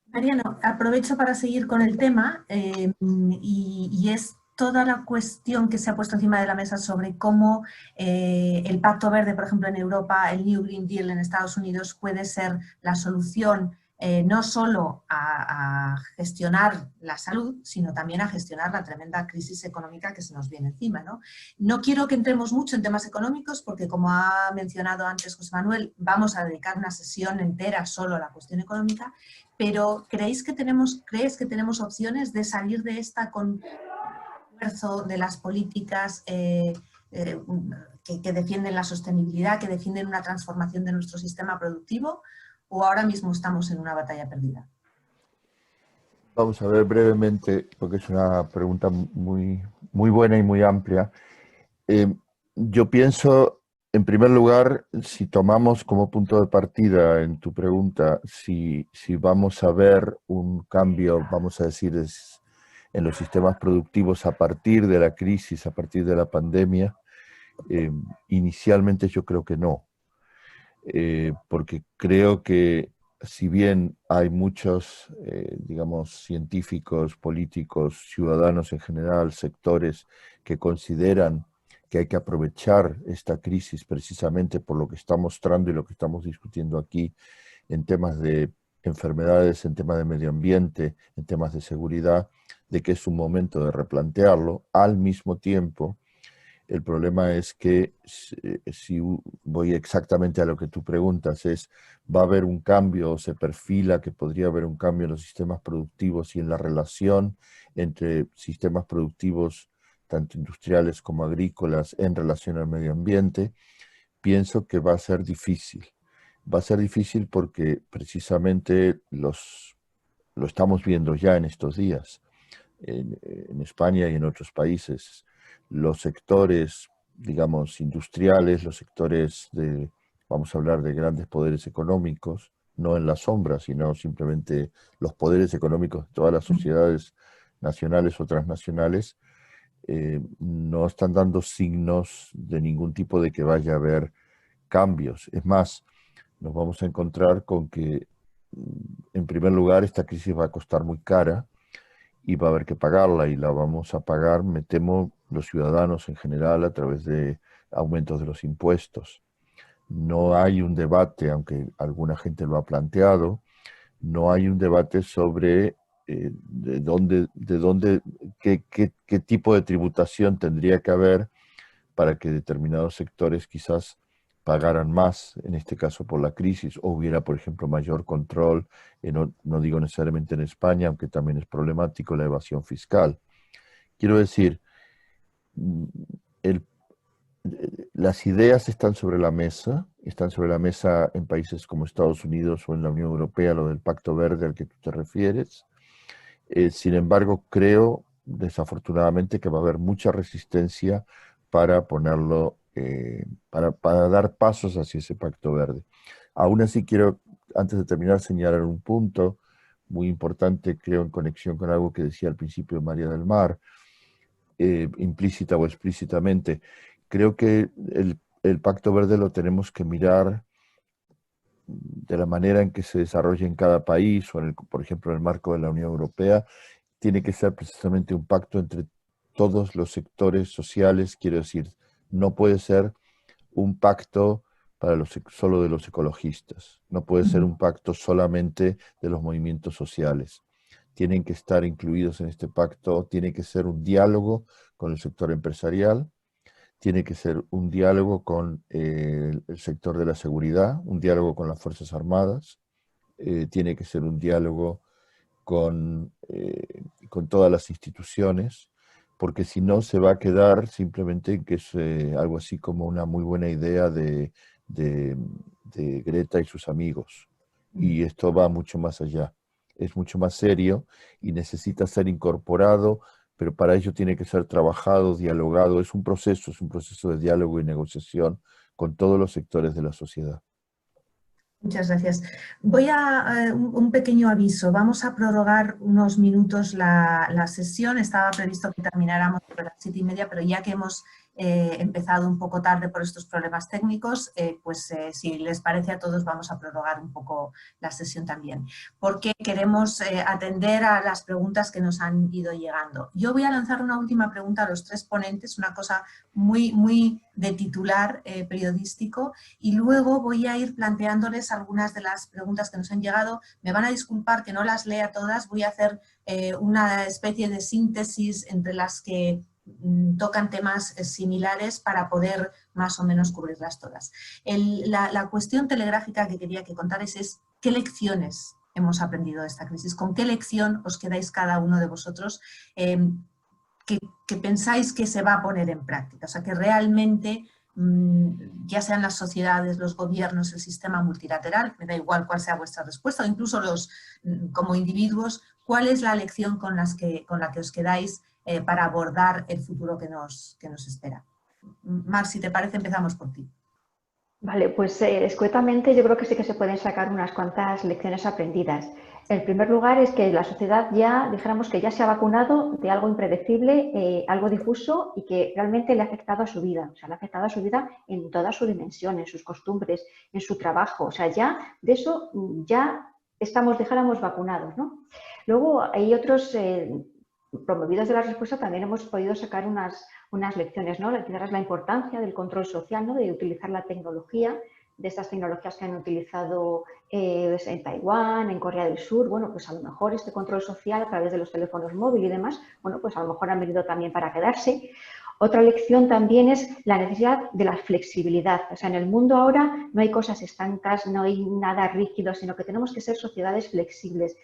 Speaker 2: Mariano, aprovecho para seguir con el tema y es toda la cuestión que se ha puesto encima de la mesa sobre cómo el Pacto Verde, por ejemplo, en Europa, el New Green Deal en Estados Unidos puede ser la solución no solo a gestionar la salud, sino también a gestionar la tremenda crisis económica que se nos viene encima, ¿no? No quiero que entremos mucho en temas económicos porque, como ha mencionado antes José Manuel, vamos a dedicar una sesión entera solo a la cuestión económica, pero ¿crees que tenemos opciones de salir de esta con esfuerzo de las políticas que defienden la sostenibilidad, que defienden una transformación de nuestro sistema productivo, o ahora mismo estamos en una batalla perdida?
Speaker 4: Vamos a ver brevemente, porque es una pregunta muy, muy buena y muy amplia. Yo pienso, en primer lugar, si tomamos como punto de partida en tu pregunta, si vamos a ver un cambio, vamos a decir, en los sistemas productivos a partir de la crisis, a partir de la pandemia, inicialmente yo creo que no. Porque creo que si bien hay muchos, digamos, científicos, políticos, ciudadanos en general, sectores que consideran que hay que aprovechar esta crisis precisamente por lo que está mostrando y lo que estamos discutiendo aquí en temas de enfermedades, en temas de medio ambiente, en temas de seguridad, de que es un momento de replantearlo. Al mismo tiempo, el problema es que si voy exactamente a lo que tú preguntas, ¿va a haber un cambio o se perfila que podría haber un cambio en los sistemas productivos y en la relación entre sistemas productivos, tanto industriales como agrícolas, en relación al medio ambiente? Pienso que va a ser difícil. Va a ser difícil porque precisamente lo estamos viendo ya en estos días, en España y en otros países. Los sectores, digamos, industriales, los sectores vamos a hablar de grandes poderes económicos, no en la sombra, sino simplemente los poderes económicos de todas las sociedades nacionales o transnacionales, no están dando signos de ningún tipo de que vaya a haber cambios. Es más, nos vamos a encontrar con que, en primer lugar, esta crisis va a costar muy cara y va a haber que pagarla, y la vamos a pagar, me temo, los ciudadanos en general a través de aumentos de los impuestos. No hay un debate, aunque alguna gente lo ha planteado, no hay un debate sobre qué tipo de tributación tendría que haber para que determinados sectores quizás pagaran más, en este caso por la crisis, o hubiera, por ejemplo, mayor control, no digo necesariamente en España, aunque también es problemático, la evasión fiscal. Quiero decir, las ideas están sobre la mesa en países como Estados Unidos o en la Unión Europea, lo del Pacto Verde al que tú te refieres. Sin embargo, creo, desafortunadamente, que va a haber mucha resistencia para ponerlo, para dar pasos hacia ese Pacto Verde. Aún así, quiero, antes de terminar, señalar un punto, muy importante, creo, en conexión con algo que decía al principio María del Mar, implícita o explícitamente. Creo que el Pacto Verde lo tenemos que mirar de la manera en que se desarrolla en cada país, o por ejemplo, en el marco de la Unión Europea. Tiene que ser precisamente un pacto entre todos los sectores sociales, quiero decir, no puede ser un pacto para solo de los ecologistas, no puede ser un pacto solamente de los movimientos sociales. Tienen que estar incluidos en este pacto, tiene que ser un diálogo con el sector empresarial, tiene que ser un diálogo con el sector de la seguridad, un diálogo con las Fuerzas Armadas, tiene que ser un diálogo con todas las instituciones, porque si no se va a quedar simplemente que es algo así como una muy buena idea de Greta y sus amigos. Y esto va mucho más allá, es mucho más serio y necesita ser incorporado, pero para ello tiene que ser trabajado, dialogado. Es un proceso de diálogo y negociación con todos los sectores de la sociedad.
Speaker 2: Muchas gracias. Voy a un pequeño aviso. Vamos a prorrogar unos minutos la sesión. Estaba previsto que termináramos a las 7:30, pero ya que hemos empezado un poco tarde por estos problemas técnicos, si les parece a todos vamos a prorrogar un poco la sesión también, porque queremos atender a las preguntas que nos han ido llegando. Yo voy a lanzar una última pregunta a los tres ponentes, una cosa muy de titular periodístico, y luego voy a ir planteándoles algunas de las preguntas que nos han llegado. Me van a disculpar que no las lea todas, voy a hacer una especie de síntesis entre las que tocan temas similares para poder más o menos cubrirlas todas. La cuestión telegráfica que quería que contarais es ¿qué lecciones hemos aprendido de esta crisis? ¿Con qué lección os quedáis cada uno de vosotros que pensáis que se va a poner en práctica? O sea, que realmente, ya sean las sociedades, los gobiernos, el sistema multilateral, me da igual cuál sea vuestra respuesta, o incluso como individuos, ¿cuál es la lección con la que os quedáis para abordar el futuro que nos espera? Mar, si te parece, empezamos por ti.
Speaker 5: Vale, pues escuetamente yo creo que sí que se pueden sacar unas cuantas lecciones aprendidas. En primer lugar es que la sociedad ya, dijéramos que ya se ha vacunado de algo impredecible, algo difuso y que realmente le ha afectado a su vida. O sea, le ha afectado a su vida en toda su dimensión, en sus costumbres, en su trabajo. O sea, ya de eso ya estamos, dijéramos, vacunados, ¿no? Luego hay otros, promovidos de la respuesta, también hemos podido sacar unas lecciones, ¿no? Quizás la importancia del control social, ¿no? De utilizar la tecnología, de estas tecnologías que han utilizado en Taiwán, en Corea del Sur. Bueno, pues a lo mejor este control social a través de los teléfonos móviles y demás, bueno, pues a lo mejor han venido también para quedarse. Otra lección también es la necesidad de la flexibilidad. O sea, en el mundo ahora no hay cosas estancas, no hay nada rígido, sino que tenemos que ser sociedades flexibles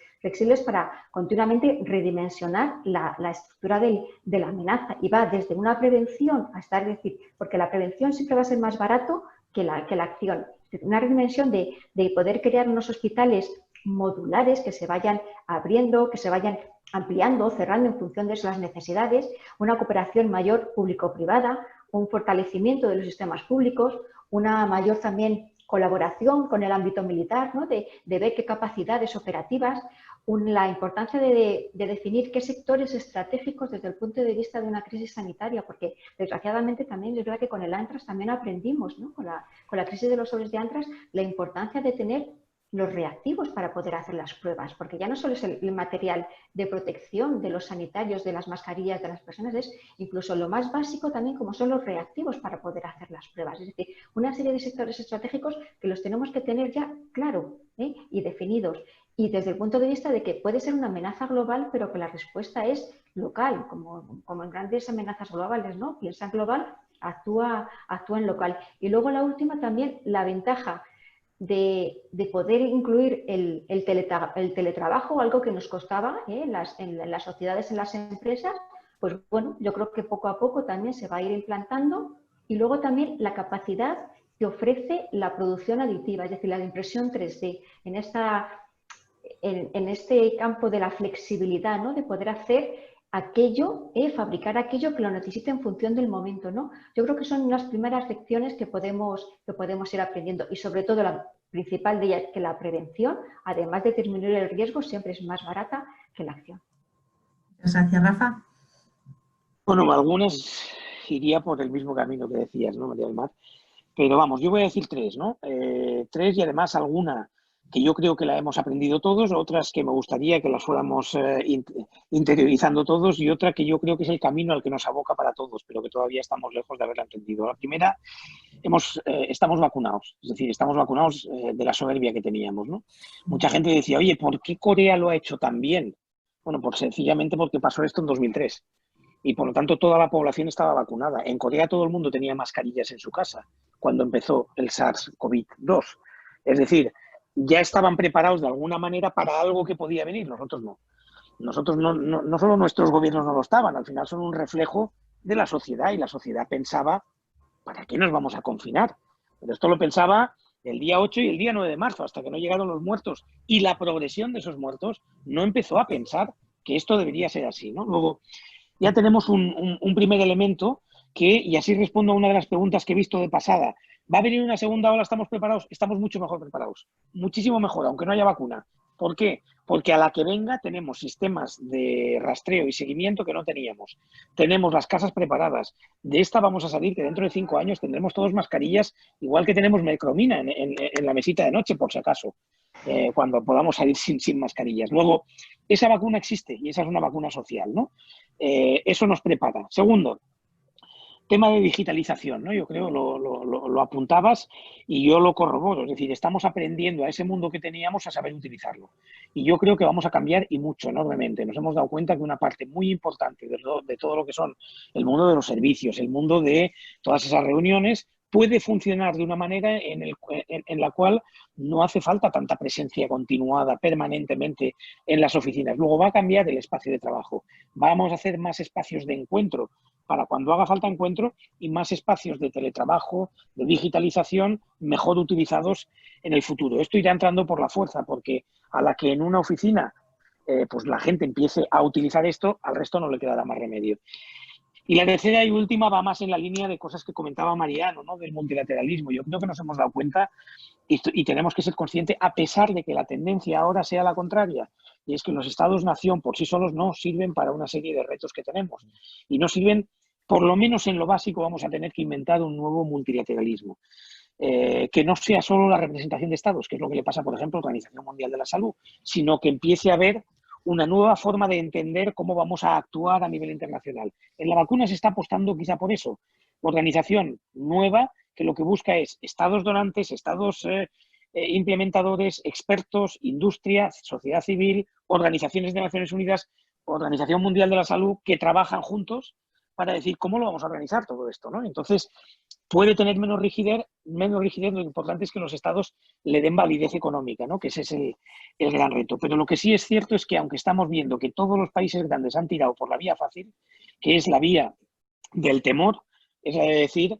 Speaker 5: para continuamente redimensionar la estructura de la amenaza. Y va desde una prevención hasta, es decir, porque la prevención siempre va a ser más barato que la acción. Una redimensión de poder crear unos hospitales modulares que se vayan abriendo, que se vayan ampliando, cerrando en función de las necesidades, una cooperación mayor público-privada, un fortalecimiento de los sistemas públicos, una mayor también colaboración con el ámbito militar, ¿no? de ver qué capacidades operativas, la importancia de definir qué sectores estratégicos desde el punto de vista de una crisis sanitaria, porque desgraciadamente también es verdad que con el ANTRAS también aprendimos, ¿no? con la crisis de los sobres de ANTRAS, la importancia de tener los reactivos para poder hacer las pruebas, porque ya no solo es el material de protección de los sanitarios, de las mascarillas, de las personas, es incluso lo más básico también como son los reactivos para poder hacer las pruebas. Es decir, una serie de sectores estratégicos que los tenemos que tener ya claro y definidos. Y desde el punto de vista de que puede ser una amenaza global, pero que la respuesta es local, como en grandes amenazas globales, ¿no? Piensa en global, actúa en local. Y luego la última también, la ventaja de poder incluir el teletrabajo, algo que nos costaba en las sociedades, en las empresas, pues bueno, yo creo que poco a poco también se va a ir implantando. Y luego también la capacidad que ofrece la producción aditiva, es decir, la impresión 3D, en este campo de la flexibilidad, ¿no? De poder hacer aquello, fabricar aquello que lo necesite en función del momento, ¿no? Yo creo que son las primeras lecciones que podemos ir aprendiendo y sobre todo principal de ellas, que la prevención, además de disminuir el riesgo, siempre es más barata que la acción.
Speaker 2: Gracias, Rafa.
Speaker 3: Bueno, algunas iría por el mismo camino que decías, ¿no, María del Mar? Pero vamos, yo voy a decir tres, ¿no? Tres y además alguna que yo creo que la hemos aprendido todos, otras que me gustaría que las fuéramos interiorizando todos y otra que yo creo que es el camino al que nos aboca para todos, pero que todavía estamos lejos de haberla entendido. La primera, estamos vacunados, es decir, estamos vacunados de la soberbia que teníamos, ¿no? Mucha gente decía, oye, ¿por qué Corea lo ha hecho tan bien? Bueno, pues sencillamente porque pasó esto en 2003. Y por lo tanto toda la población estaba vacunada. En Corea todo el mundo tenía mascarillas en su casa cuando empezó el SARS-CoV-2. Es decir, ya estaban preparados de alguna manera para algo que podía venir. Nosotros no. Nosotros no solo nuestros gobiernos no lo estaban, al final son un reflejo de la sociedad y la sociedad pensaba, ¿para qué nos vamos a confinar? Pero esto lo pensaba el día 8 y el día 9 de marzo, hasta que no llegaron los muertos. Y la progresión de esos muertos no empezó a pensar que esto debería ser así, ¿no? Luego, ya tenemos un primer elemento que, y así respondo a una de las preguntas que he visto de pasada, ¿va a venir una segunda ola? ¿Estamos preparados? Estamos mucho mejor preparados, muchísimo mejor, aunque no haya vacuna. ¿Por qué? Porque a la que venga tenemos sistemas de rastreo y seguimiento que no teníamos. Tenemos las casas preparadas. De esta vamos a salir, que dentro de 5 años tendremos todos mascarillas, igual que tenemos mercromina en la mesita de noche, por si acaso, cuando podamos salir sin mascarillas. Luego, esa vacuna existe y esa es una vacuna social, ¿no? Eso nos prepara. Segundo, tema de digitalización, ¿no? Yo creo, lo apuntabas y yo lo corroboro. Es decir, estamos aprendiendo a ese mundo que teníamos a saber utilizarlo. Y yo creo que vamos a cambiar y mucho, enormemente. Nos hemos dado cuenta que una parte muy importante de todo lo que son el mundo de los servicios, el mundo de todas esas reuniones, puede funcionar de una manera en la cual no hace falta tanta presencia continuada permanentemente en las oficinas. Luego va a cambiar el espacio de trabajo. Vamos a hacer más espacios de encuentro para cuando haga falta encuentro y más espacios de teletrabajo, de digitalización, mejor utilizados en el futuro. Esto irá entrando por la fuerza, porque a la que en una oficina pues la gente empiece a utilizar esto, al resto no le quedará más remedio. Y la tercera y última va más en la línea de cosas que comentaba Mariano, ¿no? Del multilateralismo. Yo creo que nos hemos dado cuenta y tenemos que ser conscientes, a pesar de que la tendencia ahora sea la contraria, y es que los estados-nación por sí solos no sirven para una serie de retos que tenemos. Y no sirven, por lo menos en lo básico, vamos a tener que inventar un nuevo multilateralismo. Que no sea solo la representación de estados, que es lo que le pasa, por ejemplo, a la Organización Mundial de la Salud, sino que empiece a haber una nueva forma de entender cómo vamos a actuar a nivel internacional. En la vacuna se está apostando quizá por eso. Organización nueva que lo que busca es estados donantes, estados implementadores, expertos, industria, sociedad civil, organizaciones de Naciones Unidas, Organización Mundial de la Salud, que trabajan juntos para decir cómo lo vamos a organizar todo esto, ¿no? Entonces, puede tener menos rigidez, lo importante es que los estados le den validez económica, ¿no? Que ese es el gran reto. Pero lo que sí es cierto es que aunque estamos viendo que todos los países grandes han tirado por la vía fácil, que es la vía del temor, es decir,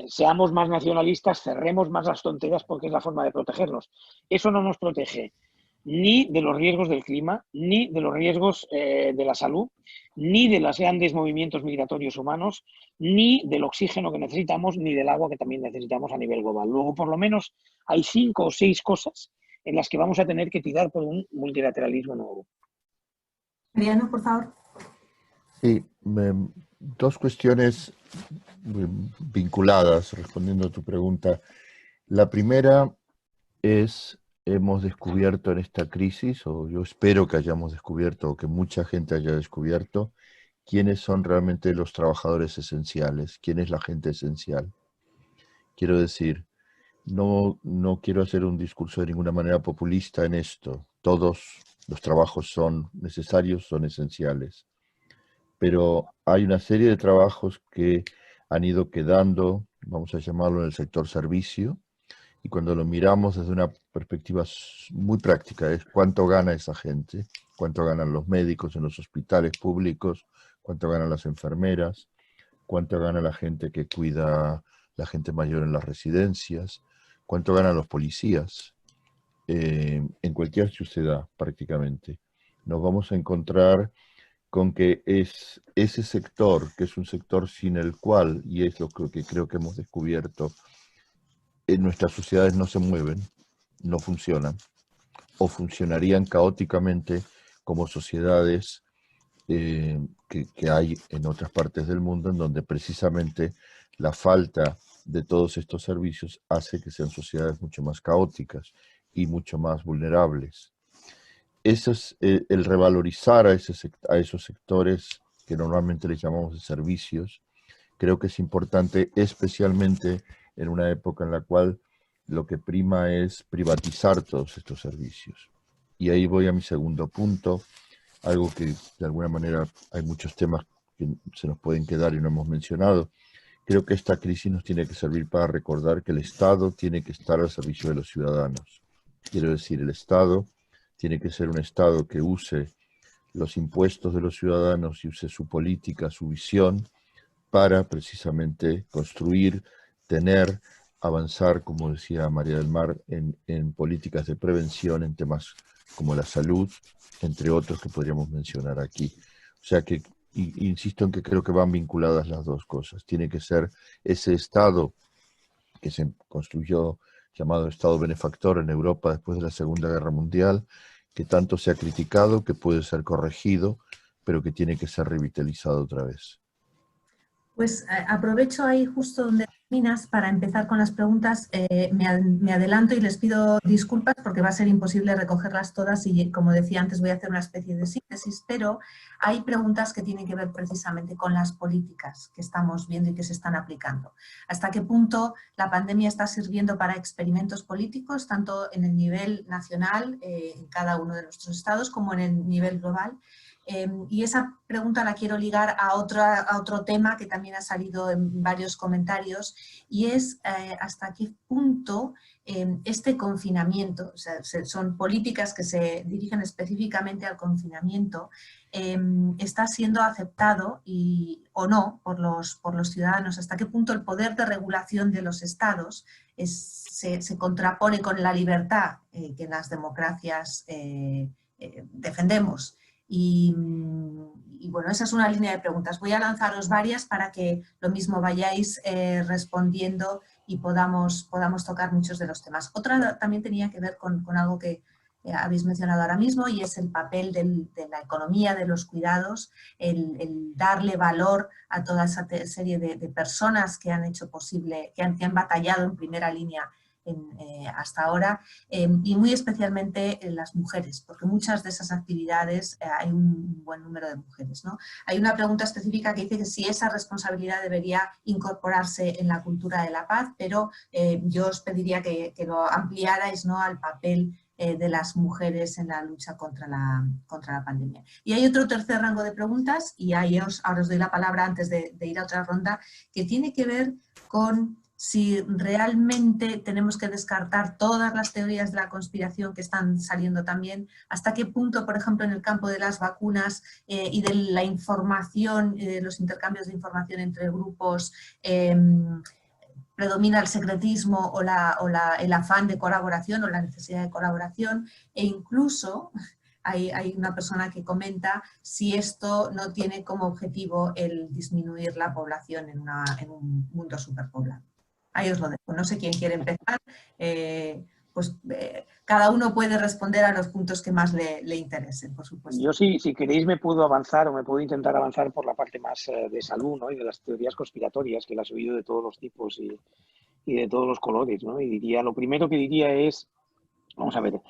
Speaker 3: seamos más nacionalistas, cerremos más las fronteras porque es la forma de protegernos. Eso no nos protege ni de los riesgos del clima, ni de los riesgos de la salud, ni de los grandes movimientos migratorios humanos, ni del oxígeno que necesitamos, ni del agua que también necesitamos a nivel global. Luego, por lo menos, hay 5 o 6 cosas en las que vamos a tener que tirar por un multilateralismo nuevo.
Speaker 2: Mariano, por favor.
Speaker 4: Sí, dos cuestiones vinculadas, respondiendo a tu pregunta. La primera es, hemos descubierto en esta crisis, o yo espero que hayamos descubierto, o que mucha gente haya descubierto, quiénes son realmente los trabajadores esenciales, quién es la gente esencial. Quiero decir, no quiero hacer un discurso de ninguna manera populista en esto. Todos los trabajos son necesarios, son esenciales. Pero hay una serie de trabajos que han ido quedando, vamos a llamarlo, en el sector servicio, y cuando lo miramos desde una perspectiva muy práctica, es cuánto gana esa gente, cuánto ganan los médicos en los hospitales públicos, cuánto ganan las enfermeras, cuánto gana la gente que cuida la gente mayor en las residencias, cuánto ganan los policías, en cualquier ciudad prácticamente. Nos vamos a encontrar con que es ese sector, que es un sector sin el cual, y es lo que creo que hemos descubierto, en nuestras sociedades no se mueven, no funcionan o funcionarían caóticamente como sociedades que hay en otras partes del mundo, en donde precisamente la falta de todos estos servicios hace que sean sociedades mucho más caóticas y mucho más vulnerables. Eso es el revalorizar a esos sectores que normalmente les llamamos de servicios. Creo que es importante, especialmente en una época en la cual lo que prima es privatizar todos estos servicios. Y ahí voy a mi segundo punto, algo que de alguna manera hay muchos temas que se nos pueden quedar y no hemos mencionado. Creo que esta crisis nos tiene que servir para recordar que el Estado tiene que estar al servicio de los ciudadanos. Quiero decir, el Estado tiene que ser un Estado que use los impuestos de los ciudadanos y use su política, su visión, para precisamente construir, tener, avanzar, como decía María del Mar, en políticas de prevención, en temas como la salud, entre otros que podríamos mencionar aquí. O sea que, insisto en que creo que van vinculadas las dos cosas. Tiene que ser ese Estado que se construyó, llamado Estado benefactor en Europa después de la Segunda Guerra Mundial, que tanto se ha criticado, que puede ser corregido, pero que tiene que ser revitalizado otra vez.
Speaker 2: Pues aprovecho ahí justo donde terminas para empezar con las preguntas. Me adelanto y les pido disculpas porque va a ser imposible recogerlas todas y, como decía antes, voy a hacer una especie de síntesis, pero hay preguntas que tienen que ver precisamente con las políticas que estamos viendo y que se están aplicando. ¿Hasta qué punto la pandemia está sirviendo para experimentos políticos, tanto en el nivel nacional, en cada uno de nuestros estados, como en el nivel global? Y esa pregunta la quiero ligar a otro tema que también ha salido en varios comentarios, y es hasta qué punto este confinamiento, o sea, son políticas que se dirigen específicamente al confinamiento, está siendo aceptado o no por los ciudadanos, hasta qué punto el poder de regulación de los estados se contrapone con la libertad que en las democracias defendemos. Y bueno, esa es una línea de preguntas. Voy a lanzaros varias para que lo mismo vayáis respondiendo y podamos tocar muchos de los temas. Otra también tenía que ver con algo que habéis mencionado ahora mismo, y es el papel de la economía, de los cuidados, el darle valor a toda esa serie de personas que han hecho posible, que han batallado en primera línea hasta ahora, y muy especialmente las mujeres, porque muchas de esas actividades hay un buen número de mujeres, ¿no? Hay una pregunta específica que dice que si esa responsabilidad debería incorporarse en la cultura de la paz, pero yo os pediría que lo ampliarais, ¿no?, al papel de las mujeres en la lucha contra la pandemia. Y hay otro tercer rango de preguntas, y ahora os doy la palabra antes de ir a otra ronda, que tiene que ver con si realmente tenemos que descartar todas las teorías de la conspiración que están saliendo también, hasta qué punto, por ejemplo, en el campo de las vacunas y de la información, los intercambios de información entre grupos, predomina el secretismo o el afán de colaboración o la necesidad de colaboración, e incluso hay una persona que comenta si esto no tiene como objetivo el disminuir la población en un mundo superpoblado. Ahí os lo dejo. No sé quién quiere empezar. Cada uno puede responder a los puntos que más le interesen, por supuesto.
Speaker 3: Yo si queréis me puedo avanzar o me puedo intentar avanzar por la parte más de salud, ¿no?, y de las teorías conspiratorias, que las he oído de todos los tipos y de todos los colores, ¿no? Y lo primero que diría es, vamos a ver,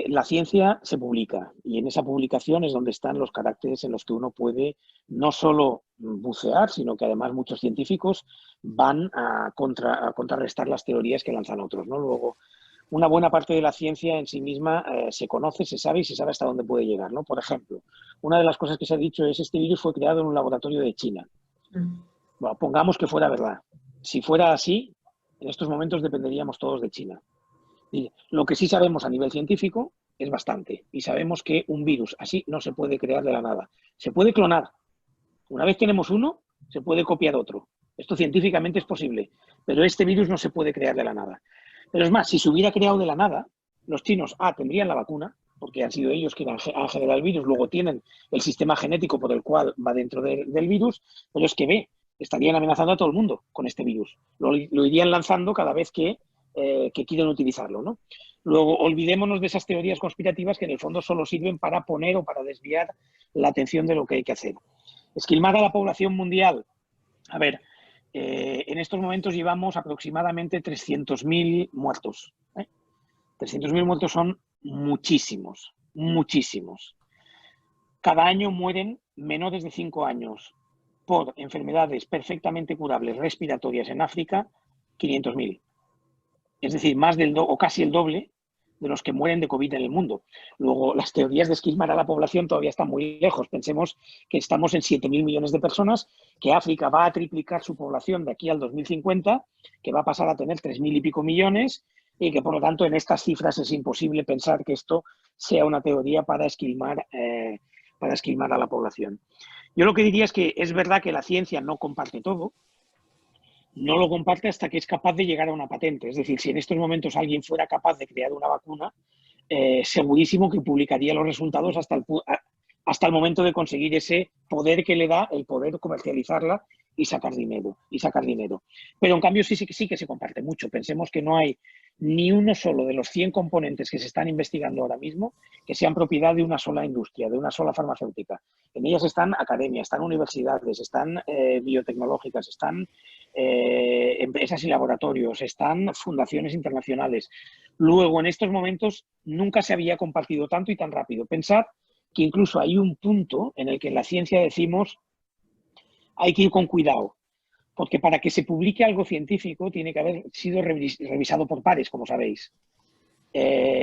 Speaker 3: la ciencia se publica, y en esa publicación es donde están los caracteres en los que uno puede no solo bucear, sino que además muchos científicos van a contrarrestar las teorías que lanzan otros, ¿no? Luego, una buena parte de la ciencia en sí misma se conoce, se sabe y se sabe hasta dónde puede llegar, ¿no? Por ejemplo, una de las cosas que se ha dicho es: este virus fue creado en un laboratorio de China. Bueno, pongamos que fuera verdad. Si fuera así, en estos momentos dependeríamos todos de China. Y lo que sí sabemos a nivel científico es bastante, y sabemos que un virus así no se puede crear de la nada. Se puede clonar. Una vez tenemos uno, se puede copiar otro. Esto científicamente es posible, pero este virus no se puede crear de la nada. Pero es más, si se hubiera creado de la nada, los chinos tendrían la vacuna, porque han sido ellos quienes han generado el virus, luego tienen el sistema genético por el cual va dentro del virus, pero es que estarían amenazando a todo el mundo con este virus. Lo irían lanzando cada vez que que quieren utilizarlo, ¿no? Luego, olvidémonos de esas teorías conspirativas que en el fondo solo sirven para poner o para desviar la atención de lo que hay que hacer. Esquilmar a la población mundial. A ver, en estos momentos llevamos aproximadamente 300.000 muertos. 300.000 muertos son muchísimos, muchísimos. Cada año mueren menores de 5 años por enfermedades perfectamente curables respiratorias en África, 500.000. Es decir, más del o casi el doble de los que mueren de COVID en el mundo. Luego, las teorías de esquilmar a la población todavía están muy lejos. Pensemos que estamos en 7.000 millones de personas, que África va a triplicar su población de aquí al 2050, que va a pasar a tener 3.000 y pico millones, y que, por lo tanto, en estas cifras es imposible pensar que esto sea una teoría para esquilmar a la población. Yo lo que diría es que es verdad que la ciencia no comparte todo, no lo comparte hasta que es capaz de llegar a una patente. Es decir, si en estos momentos alguien fuera capaz de crear una vacuna, segurísimo que publicaría los resultados hasta el momento de conseguir ese poder que le da el poder comercializarla y sacar dinero. Pero en cambio sí que se comparte mucho. Pensemos que no hay ni uno solo de los 100 componentes que se están investigando ahora mismo que sean propiedad de una sola industria, de una sola farmacéutica. En ellas están academias, están universidades, están biotecnológicas, están empresas y laboratorios, están fundaciones internacionales. Luego, en estos momentos, nunca se había compartido tanto y tan rápido. Pensad que incluso hay un punto en el que en la ciencia decimos hay que ir con cuidado, porque para que se publique algo científico tiene que haber sido revisado por pares, como sabéis.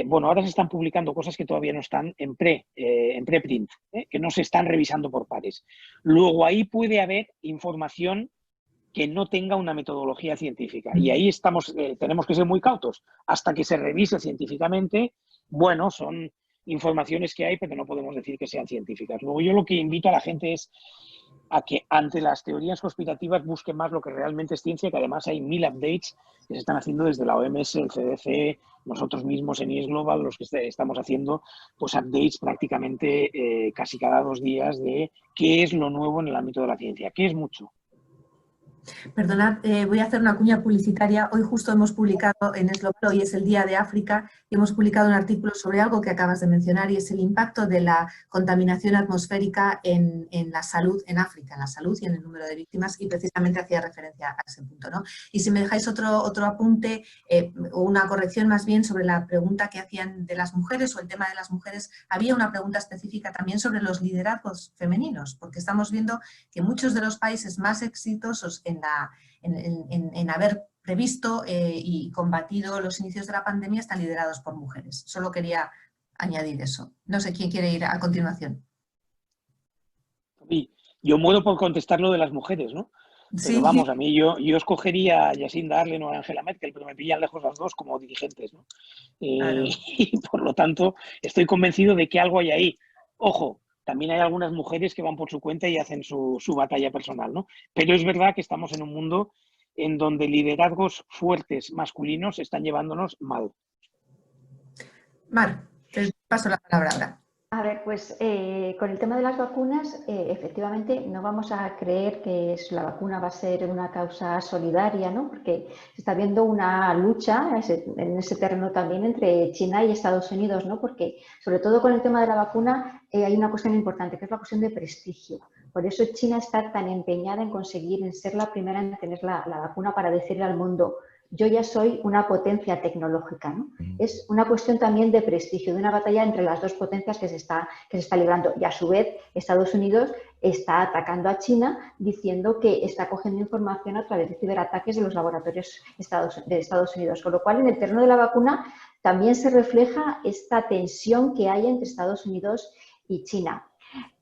Speaker 3: Bueno, ahora se están publicando cosas que todavía no están en preprint, que no se están revisando por pares. Luego ahí puede haber información que no tenga una metodología científica. Y ahí tenemos que ser muy cautos. Hasta que se revise científicamente, bueno, son informaciones que hay, pero no podemos decir que sean científicas. Luego yo lo que invito a la gente es a que ante las teorías conspirativas busquen más lo que realmente es ciencia, que además hay 1000 updates que se están haciendo desde la OMS, el CDC, nosotros mismos en IS Global, los que estamos haciendo pues updates prácticamente casi cada 2 días de qué es lo nuevo en el ámbito de la ciencia, que es mucho.
Speaker 2: Perdonad, voy a hacer una cuña publicitaria. Hoy justo hemos publicado en IS Global, hoy es el Día de África, y hemos publicado un artículo sobre algo que acabas de mencionar y es el impacto de la contaminación atmosférica en la salud en África, en la salud y en el número de víctimas, y precisamente hacía referencia a ese punto, ¿no? Y si me dejáis otro apunte, o una corrección más bien sobre la pregunta que hacían de las mujeres o el tema de las mujeres, había una pregunta específica también sobre los liderazgos femeninos, porque estamos viendo que muchos de los países más exitosos en haber previsto y combatido los inicios de la pandemia están liderados por mujeres. Solo quería añadir eso. No sé quién quiere ir a continuación.
Speaker 3: Yo muero por contestar lo de las mujeres, ¿no? Pero
Speaker 2: sí.
Speaker 3: Vamos, a mí yo escogería a Jacinda Ardern o a Angela Merkel, pero me pillan lejos las dos como dirigentes, ¿no?
Speaker 2: Claro.
Speaker 3: Y por lo tanto estoy convencido de que algo hay ahí. Ojo, también hay algunas mujeres que van por su cuenta y hacen su batalla personal, ¿no? Pero es verdad que estamos en un mundo en donde liderazgos fuertes masculinos están llevándonos mal.
Speaker 2: Mar, te paso la palabra ahora.
Speaker 5: A ver, pues con el tema de las vacunas, efectivamente no vamos a creer que la vacuna va a ser una causa solidaria, ¿no? Porque se está viendo una lucha en ese terreno también entre China y Estados Unidos, ¿no? Porque sobre todo con el tema de la vacuna hay una cuestión importante, que es la cuestión de prestigio. Por eso China está tan empeñada en conseguir, en ser la primera en tener la vacuna para decirle al mundo: yo ya soy una potencia tecnológica, ¿no? Es una cuestión también de prestigio, de una batalla entre las dos potencias que se está librando. Y a su vez, Estados Unidos está atacando a China diciendo que está cogiendo información a través de ciberataques de los laboratorios de Estados Unidos. Con lo cual, en el terreno de la vacuna también se refleja esta tensión que hay entre Estados Unidos y China.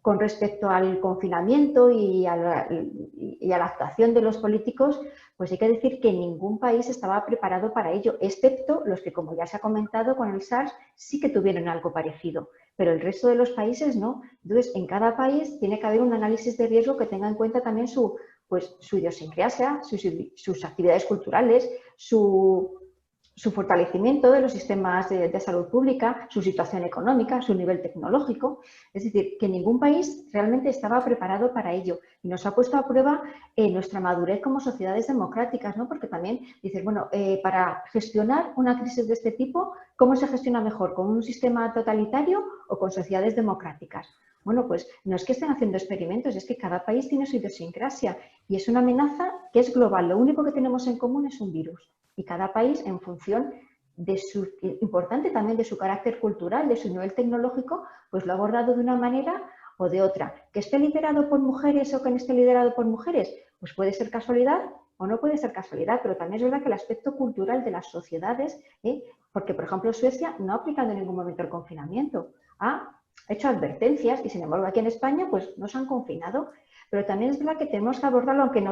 Speaker 5: Con respecto al confinamiento y a la actuación de los políticos, pues hay que decir que ningún país estaba preparado para ello, excepto los que, como ya se ha comentado con el SARS, sí que tuvieron algo parecido, pero el resto de los países no. Entonces, en cada país tiene que haber un análisis de riesgo que tenga en cuenta también su idiosincrasia, sus actividades culturales, su su fortalecimiento de los sistemas de salud pública, su situación económica, su nivel tecnológico. Es decir, que ningún país realmente estaba preparado para ello y nos ha puesto a prueba nuestra madurez como sociedades democráticas, ¿no? Porque también dices, bueno, para gestionar una crisis de este tipo, ¿cómo se gestiona mejor? ¿Con un sistema totalitario o con sociedades democráticas? Bueno, pues no es que estén haciendo experimentos, es que cada país tiene su idiosincrasia y es una amenaza que es global. Lo único que tenemos en común es un virus. Y cada país, en función de su, importante también de su carácter cultural, de su nivel tecnológico, pues lo ha abordado de una manera o de otra. ¿Que esté liderado por mujeres o que no esté liderado por mujeres? Pues puede ser casualidad o no puede ser casualidad, pero también es verdad que el aspecto cultural de las sociedades, porque por ejemplo Suecia no ha aplicado en ningún momento el confinamiento, ha hecho advertencias y sin embargo aquí en España pues nos han confinado, pero también es verdad que tenemos que abordarlo aunque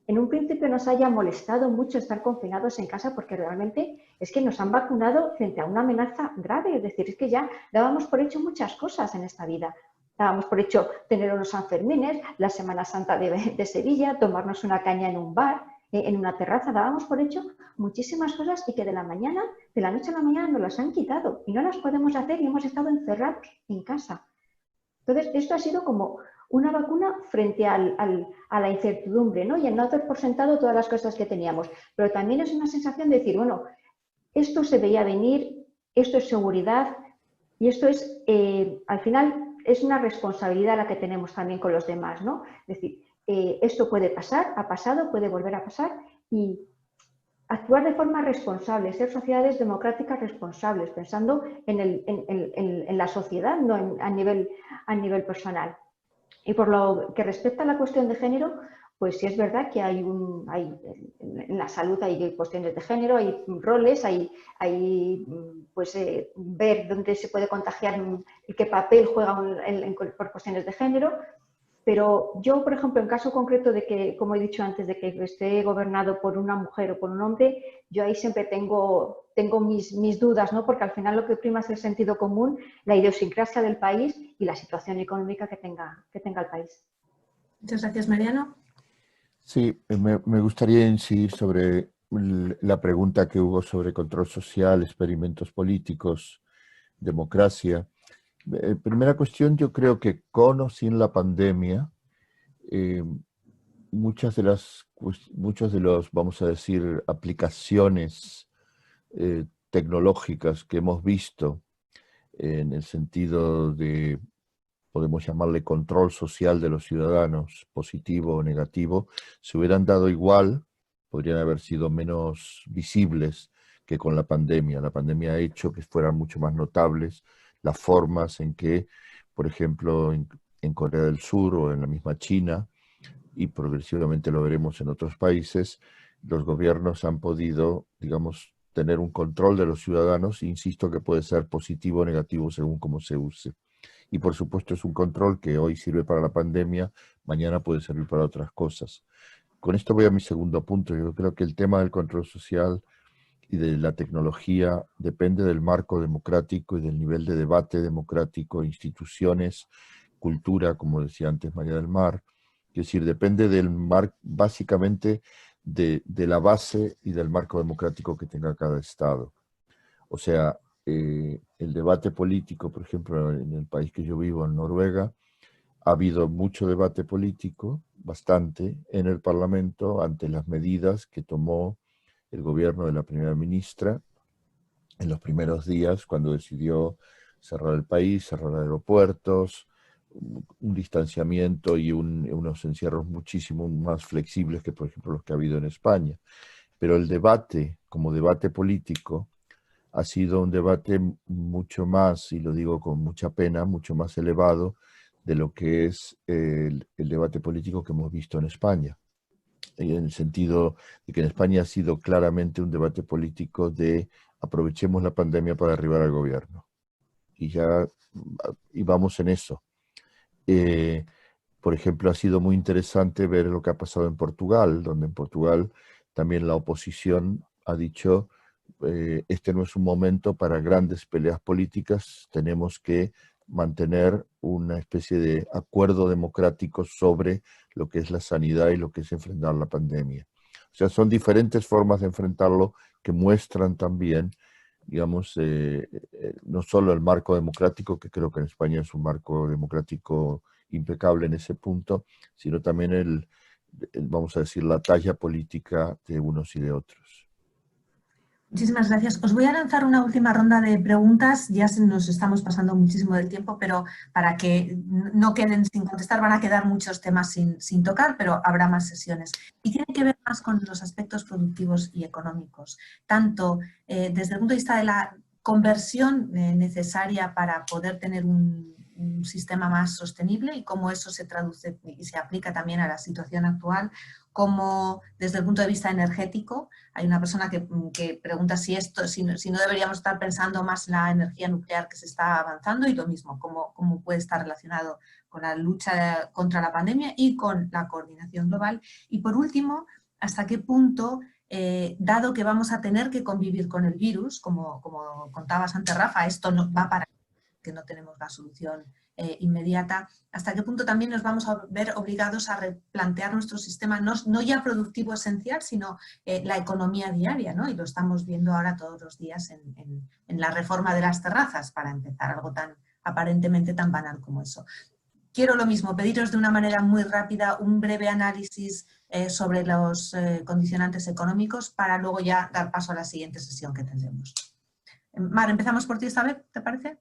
Speaker 5: en un principio nos haya molestado mucho estar confinados en casa porque realmente es que nos han vacunado frente a una amenaza grave. Es decir, es que ya dábamos por hecho muchas cosas en esta vida. Dábamos por hecho tener unos Sanfermines, la Semana Santa de Sevilla, tomarnos una caña en un bar, en una terraza. Dábamos por hecho muchísimas cosas y que de la noche a la mañana nos las han quitado y no las podemos hacer y hemos estado encerrados en casa. Entonces, esto ha sido como una vacuna frente a la incertidumbre, ¿no? Y el no hacer por sentado todas las cosas que teníamos. Pero también es una sensación de decir, bueno, esto se veía venir, esto es seguridad y esto es, al final, es una responsabilidad la que tenemos también con los demás, ¿no? Es decir, esto puede pasar, ha pasado, puede volver a pasar y actuar de forma responsable, ser sociedades democráticas responsables, pensando en la sociedad, no a nivel personal. Y por lo que respecta a la cuestión de género, pues sí es verdad que en la salud hay cuestiones de género, hay roles, hay pues, ver dónde se puede contagiar, qué papel juega por cuestiones de género. Pero yo, por ejemplo, en caso concreto de que, como he dicho antes, de que esté gobernado por una mujer o por un hombre, yo ahí siempre tengo mis dudas, ¿no? Porque al final lo que prima es el sentido común, la idiosincrasia del país y la situación económica que tenga el país.
Speaker 2: Muchas gracias, Mariano.
Speaker 4: Sí, me gustaría incidir sobre la pregunta que hubo sobre control social, experimentos políticos, democracia. Primera cuestión, yo creo que con o sin la pandemia, muchos de los, vamos a decir, aplicaciones tecnológicas que hemos visto en el sentido de, podemos llamarle control social de los ciudadanos, positivo o negativo, se hubieran dado igual, podrían haber sido menos visibles que con la pandemia. La pandemia ha hecho que fueran mucho más notables las formas en que, por ejemplo, en Corea del Sur o en la misma China, y progresivamente lo veremos en otros países, los gobiernos han podido, digamos, tener un control de los ciudadanos, insisto que puede ser positivo o negativo según cómo se use. Y por supuesto es un control que hoy sirve para la pandemia, mañana puede servir para otras cosas. Con esto voy a mi segundo punto. Yo creo que el tema del control social y de la tecnología depende del marco democrático y del nivel de debate democrático, instituciones, cultura, como decía antes María del Mar. Es decir, depende del básicamente de la base y del marco democrático que tenga cada Estado. O sea, el debate político, por ejemplo, en el país que yo vivo, en Noruega, ha habido mucho debate político, bastante, en el Parlamento ante las medidas que tomó el gobierno de la primera ministra en los primeros días cuando decidió cerrar el país, cerrar aeropuertos, un distanciamiento y unos encierros muchísimo más flexibles que, por ejemplo, los que ha habido en España. Pero el debate, como debate político, ha sido un debate mucho más, y lo digo con mucha pena, mucho más elevado de lo que es el debate político que hemos visto en España. En el sentido de que en España ha sido claramente un debate político de aprovechemos la pandemia para derribar al gobierno. Y vamos en eso. Por ejemplo, ha sido muy interesante ver lo que ha pasado en Portugal, donde en Portugal también la oposición ha dicho este no es un momento para grandes peleas políticas, tenemos que mantener una especie de acuerdo democrático sobre lo que es la sanidad y lo que es enfrentar la pandemia. O sea, son diferentes formas de enfrentarlo que muestran también, digamos, no solo el marco democrático, que creo que en España es un marco democrático impecable en ese punto, sino también vamos a decir, la talla política de unos y de otros.
Speaker 2: Muchísimas gracias. Os voy a lanzar una última ronda de preguntas. Ya nos estamos pasando muchísimo del tiempo, pero para que no queden sin contestar, van a quedar muchos temas sin tocar, pero habrá más sesiones. Y tiene que ver más con los aspectos productivos y económicos, tanto desde el punto de vista de la conversión necesaria para poder tener un sistema más sostenible y cómo eso se traduce y se aplica también a la situación actual, como desde el punto de vista energético. Hay una persona que pregunta si no deberíamos estar pensando más en la energía nuclear que se está avanzando, y lo mismo, cómo puede estar relacionado con la lucha contra la pandemia y con la coordinación global. Y por último, hasta qué punto, dado que vamos a tener que convivir con el virus, como contabas antes, Rafa, esto no va para que no tenemos la solución inmediata, hasta qué punto también nos vamos a ver obligados a replantear nuestro sistema, no ya productivo esencial, sino la economía diaria, ¿no? Y lo estamos viendo ahora todos los días en la reforma de las terrazas, para empezar, algo tan aparentemente tan banal como eso. Quiero lo mismo, pediros de una manera muy rápida un breve análisis sobre los condicionantes económicos, para luego ya dar paso a la siguiente sesión que tendremos. Mar, empezamos por ti esta vez, ¿te parece?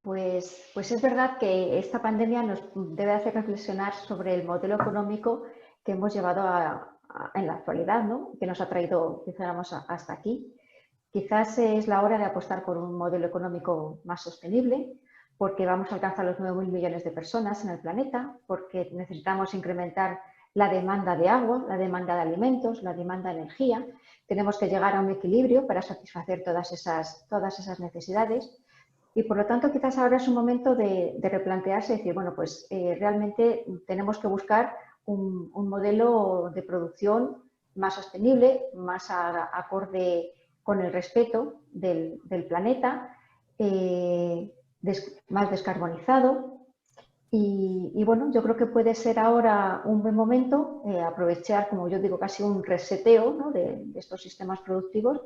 Speaker 5: Pues es verdad que esta pandemia nos debe hacer reflexionar sobre el modelo económico que hemos llevado en la actualidad, ¿no? Que nos ha traído, dijéramos, hasta aquí. Quizás es la hora de apostar por un modelo económico más sostenible, porque vamos a alcanzar los 9.000 millones de personas en el planeta, porque necesitamos incrementar la demanda de agua, la demanda de alimentos, la demanda de energía. Tenemos que llegar a un equilibrio para satisfacer todas esas necesidades. Y por lo tanto, quizás ahora es un momento de replantearse y decir, bueno, pues realmente tenemos que buscar un modelo de producción más sostenible, más acorde con el respeto del planeta, más descarbonizado. Y bueno, yo creo que puede ser ahora un buen momento aprovechar, como yo digo, casi un reseteo, ¿no?, de estos sistemas productivos,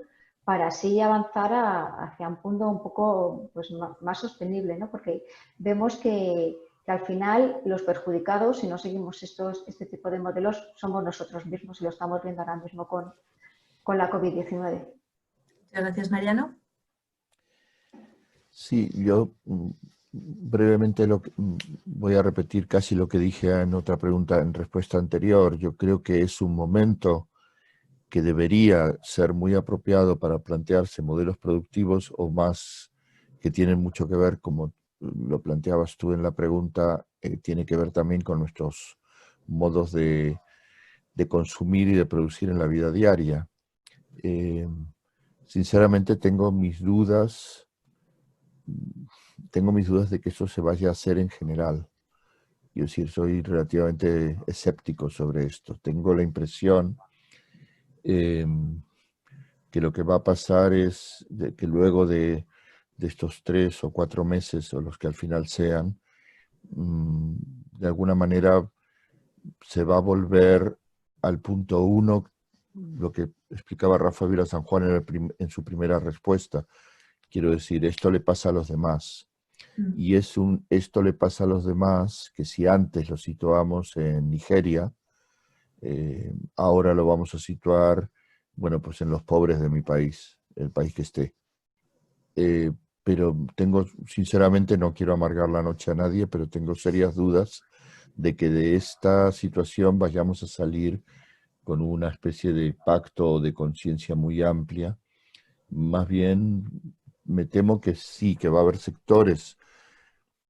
Speaker 5: para así avanzar hacia un punto un poco, pues, más sostenible, ¿no? Porque vemos que al final los perjudicados, si no seguimos este tipo de modelos, somos nosotros mismos, y lo estamos viendo ahora mismo con la COVID-19.
Speaker 2: Muchas gracias, Mariano.
Speaker 4: Sí, yo brevemente voy a repetir casi lo que dije en otra pregunta, en respuesta anterior. Yo creo que es un momento que debería ser muy apropiado para plantearse modelos productivos, o más que tienen mucho que ver, como lo planteabas tú en la pregunta, tiene que ver también con nuestros modos de consumir y de producir en la vida diaria. Sinceramente tengo mis dudas de que eso se vaya a hacer en general. Es decir, soy relativamente escéptico sobre esto. Tengo la impresión que lo que va a pasar es que luego de estos 3 o 4 meses, o los que al final sean, de alguna manera se va a volver al punto 1, lo que explicaba Rafa Vila San Juan en su primera respuesta. Quiero decir, esto le pasa a los demás. Y esto le pasa a los demás, que si antes lo situamos en Nigeria, ahora lo vamos a situar, bueno, pues en los pobres de mi país, el país que esté. Pero sinceramente, no quiero amargar la noche a nadie, pero tengo serias dudas de que de esta situación vayamos a salir con una especie de pacto o de conciencia muy amplia. Más bien, me temo que sí, que va a haber sectores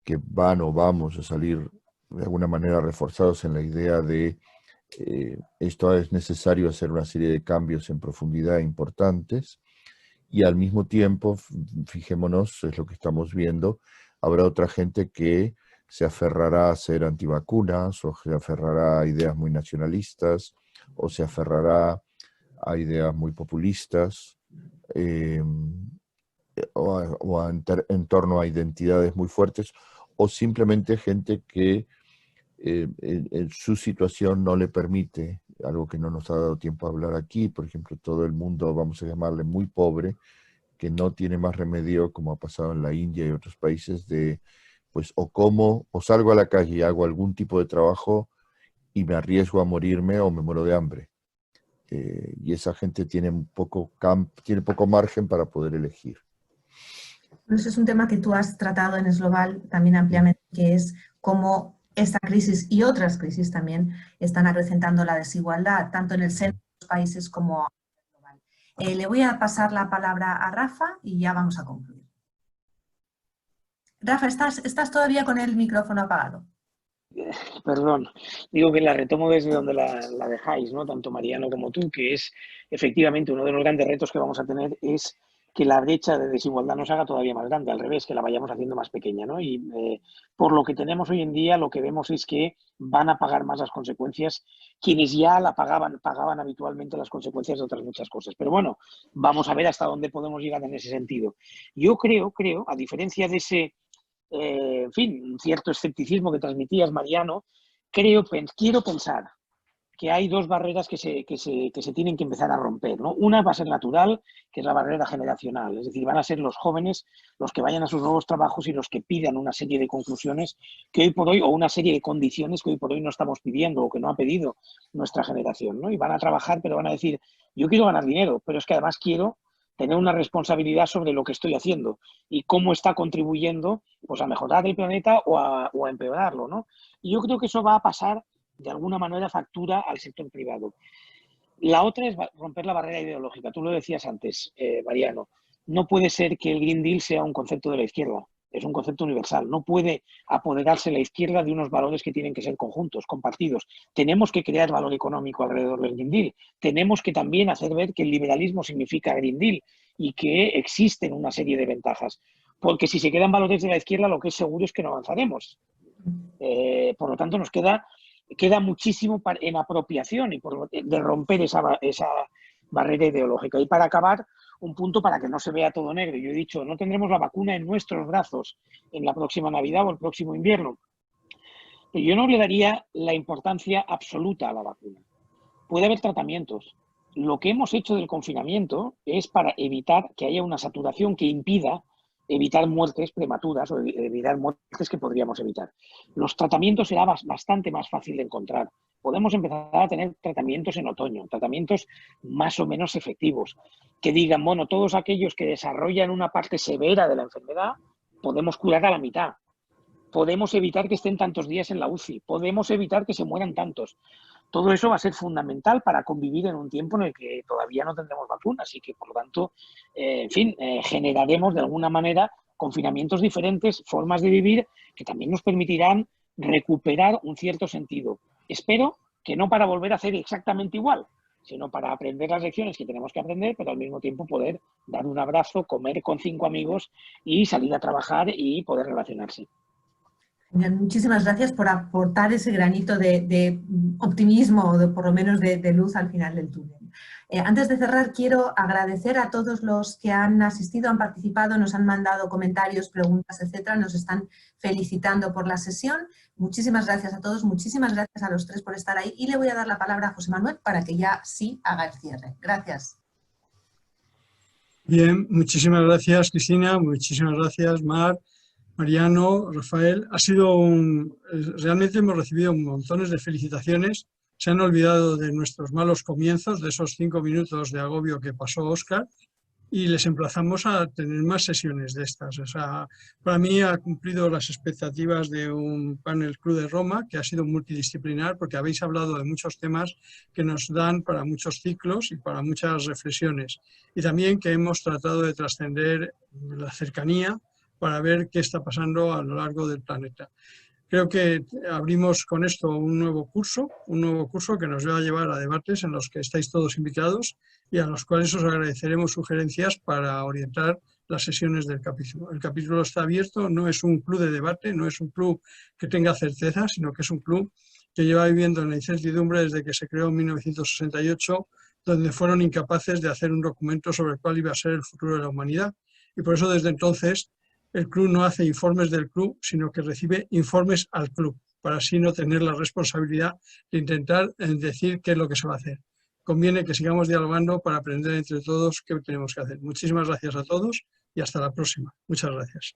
Speaker 4: que van o vamos a salir de alguna manera reforzados en la idea de esto es necesario hacer una serie de cambios en profundidad importantes, y al mismo tiempo, fijémonos, es lo que estamos viendo, habrá otra gente que se aferrará a ser antivacunas, o se aferrará a ideas muy nacionalistas, o se aferrará a ideas muy populistas, en torno a identidades muy fuertes, o simplemente gente que su situación no le permite algo que no nos ha dado tiempo a hablar aquí, por ejemplo, todo el mundo, vamos a llamarle muy pobre, que no tiene más remedio, como ha pasado en la India y otros países, de pues o como, o salgo a la calle y hago algún tipo de trabajo y me arriesgo a morirme o me muero de hambre. Y esa gente tiene tiene poco margen para poder elegir.
Speaker 2: Ese es un tema que tú has tratado en Esglobal también ampliamente, que es cómo esta crisis y otras crisis también están acrecentando la desigualdad, tanto en el seno de los países como global. Le voy a pasar la palabra a Rafa y ya vamos a concluir. Rafa, ¿estás todavía con el micrófono apagado?
Speaker 3: Perdón, digo que la retomo desde donde la dejáis, ¿no? Tanto Mariano como tú, que es efectivamente uno de los grandes retos que vamos a tener es que la brecha de desigualdad no se haga todavía más grande, al revés, que la vayamos haciendo más pequeña, ¿no? Y por lo que tenemos hoy en día, lo que vemos es que van a pagar más las consecuencias quienes ya pagaban habitualmente las consecuencias de otras muchas cosas. Pero bueno, vamos a ver hasta dónde podemos llegar en ese sentido. Yo creo, a diferencia de ese en fin, un cierto escepticismo que transmitías, Mariano, quiero pensar que hay dos barreras que se tienen que empezar a romper, ¿no? Una va a ser natural, que es la barrera generacional, es decir, van a ser los jóvenes los que vayan a sus nuevos trabajos y los que pidan una serie de conclusiones que hoy por hoy, o una serie de condiciones que hoy por hoy no estamos pidiendo o que no ha pedido nuestra generación, ¿no? Y van a trabajar, pero van a decir, yo quiero ganar dinero, pero es que además quiero tener una responsabilidad sobre lo que estoy haciendo y cómo está contribuyendo pues, a mejorar el planeta o a empeorarlo, ¿no? Y yo creo que eso va a pasar de alguna manera factura al sector privado. La otra es romper la barrera ideológica. Tú lo decías antes, Mariano. No puede ser que el Green Deal sea un concepto de la izquierda. Es un concepto universal. No puede apoderarse la izquierda de unos valores que tienen que ser conjuntos, compartidos. Tenemos que crear valor económico alrededor del Green Deal. Tenemos que también hacer ver que el liberalismo significa Green Deal y que existen una serie de ventajas. Porque si se quedan valores de la izquierda, lo que es seguro es que no avanzaremos. Por lo tanto, nos queda muchísimo en apropiación y de romper esa barrera ideológica. Y para acabar, un punto para que no se vea todo negro. Yo he dicho, no tendremos la vacuna en nuestros brazos en la próxima Navidad o el próximo invierno. Pero yo no le daría la importancia absoluta a la vacuna. Puede haber tratamientos. Lo que hemos hecho del confinamiento es para evitar que haya una saturación que impida evitar muertes prematuras o evitar muertes que podríamos evitar. Los tratamientos será bastante más fácil de encontrar. Podemos empezar a tener tratamientos en otoño, tratamientos más o menos efectivos, que digan, bueno, todos aquellos que desarrollan una parte severa de la enfermedad, podemos curar a la mitad. Podemos evitar que estén tantos días en la UCI, podemos evitar que se mueran tantos. Todo eso va a ser fundamental para convivir en un tiempo en el que todavía no tendremos vacunas y que, por lo tanto, en fin, generaremos de alguna manera confinamientos diferentes, formas de vivir que también nos permitirán recuperar un cierto sentido. Espero que no para volver a hacer exactamente igual, sino para aprender las lecciones que tenemos que aprender, pero al mismo tiempo poder dar un abrazo, comer con 5 amigos y salir a trabajar y poder relacionarse.
Speaker 2: Muchísimas gracias por aportar ese granito de optimismo o por lo menos de luz al final del túnel. Antes de cerrar, quiero agradecer a todos los que han asistido, han participado, nos han mandado comentarios, preguntas, etcétera, nos están felicitando por la sesión. Muchísimas gracias a todos, muchísimas gracias a los tres por estar ahí y le voy a dar la palabra a José Manuel para que ya sí haga el cierre. Gracias.
Speaker 1: Bien, muchísimas gracias, Cristina, muchísimas gracias, Mar, Mariano, Rafael. Realmente hemos recibido montones de felicitaciones. Se han olvidado de nuestros malos comienzos, de esos 5 minutos de agobio que pasó Óscar, y les emplazamos a tener más sesiones de estas. O sea, para mí ha cumplido las expectativas de un panel Club de Roma, que ha sido multidisciplinar, porque habéis hablado de muchos temas que nos dan para muchos ciclos y para muchas reflexiones. Y también que hemos tratado de trascender la cercanía para ver qué está pasando a lo largo del planeta. Creo que abrimos con esto un nuevo curso que nos va a llevar a debates en los que estáis todos invitados y a los cuales os agradeceremos sugerencias para orientar las sesiones del capítulo. El capítulo está abierto, no es un club de debate, no es un club que tenga certeza, sino que es un club que lleva viviendo en la incertidumbre desde que se creó en 1968, donde fueron incapaces de hacer un documento sobre cuál iba a ser el futuro de la humanidad. Y por eso desde entonces el club no hace informes del club, sino que recibe informes al club. para así no tener la responsabilidad de intentar decir qué es lo que se va a hacer. Conviene que sigamos dialogando para aprender entre todos qué tenemos que hacer. Muchísimas gracias a todos y hasta la próxima. Muchas gracias.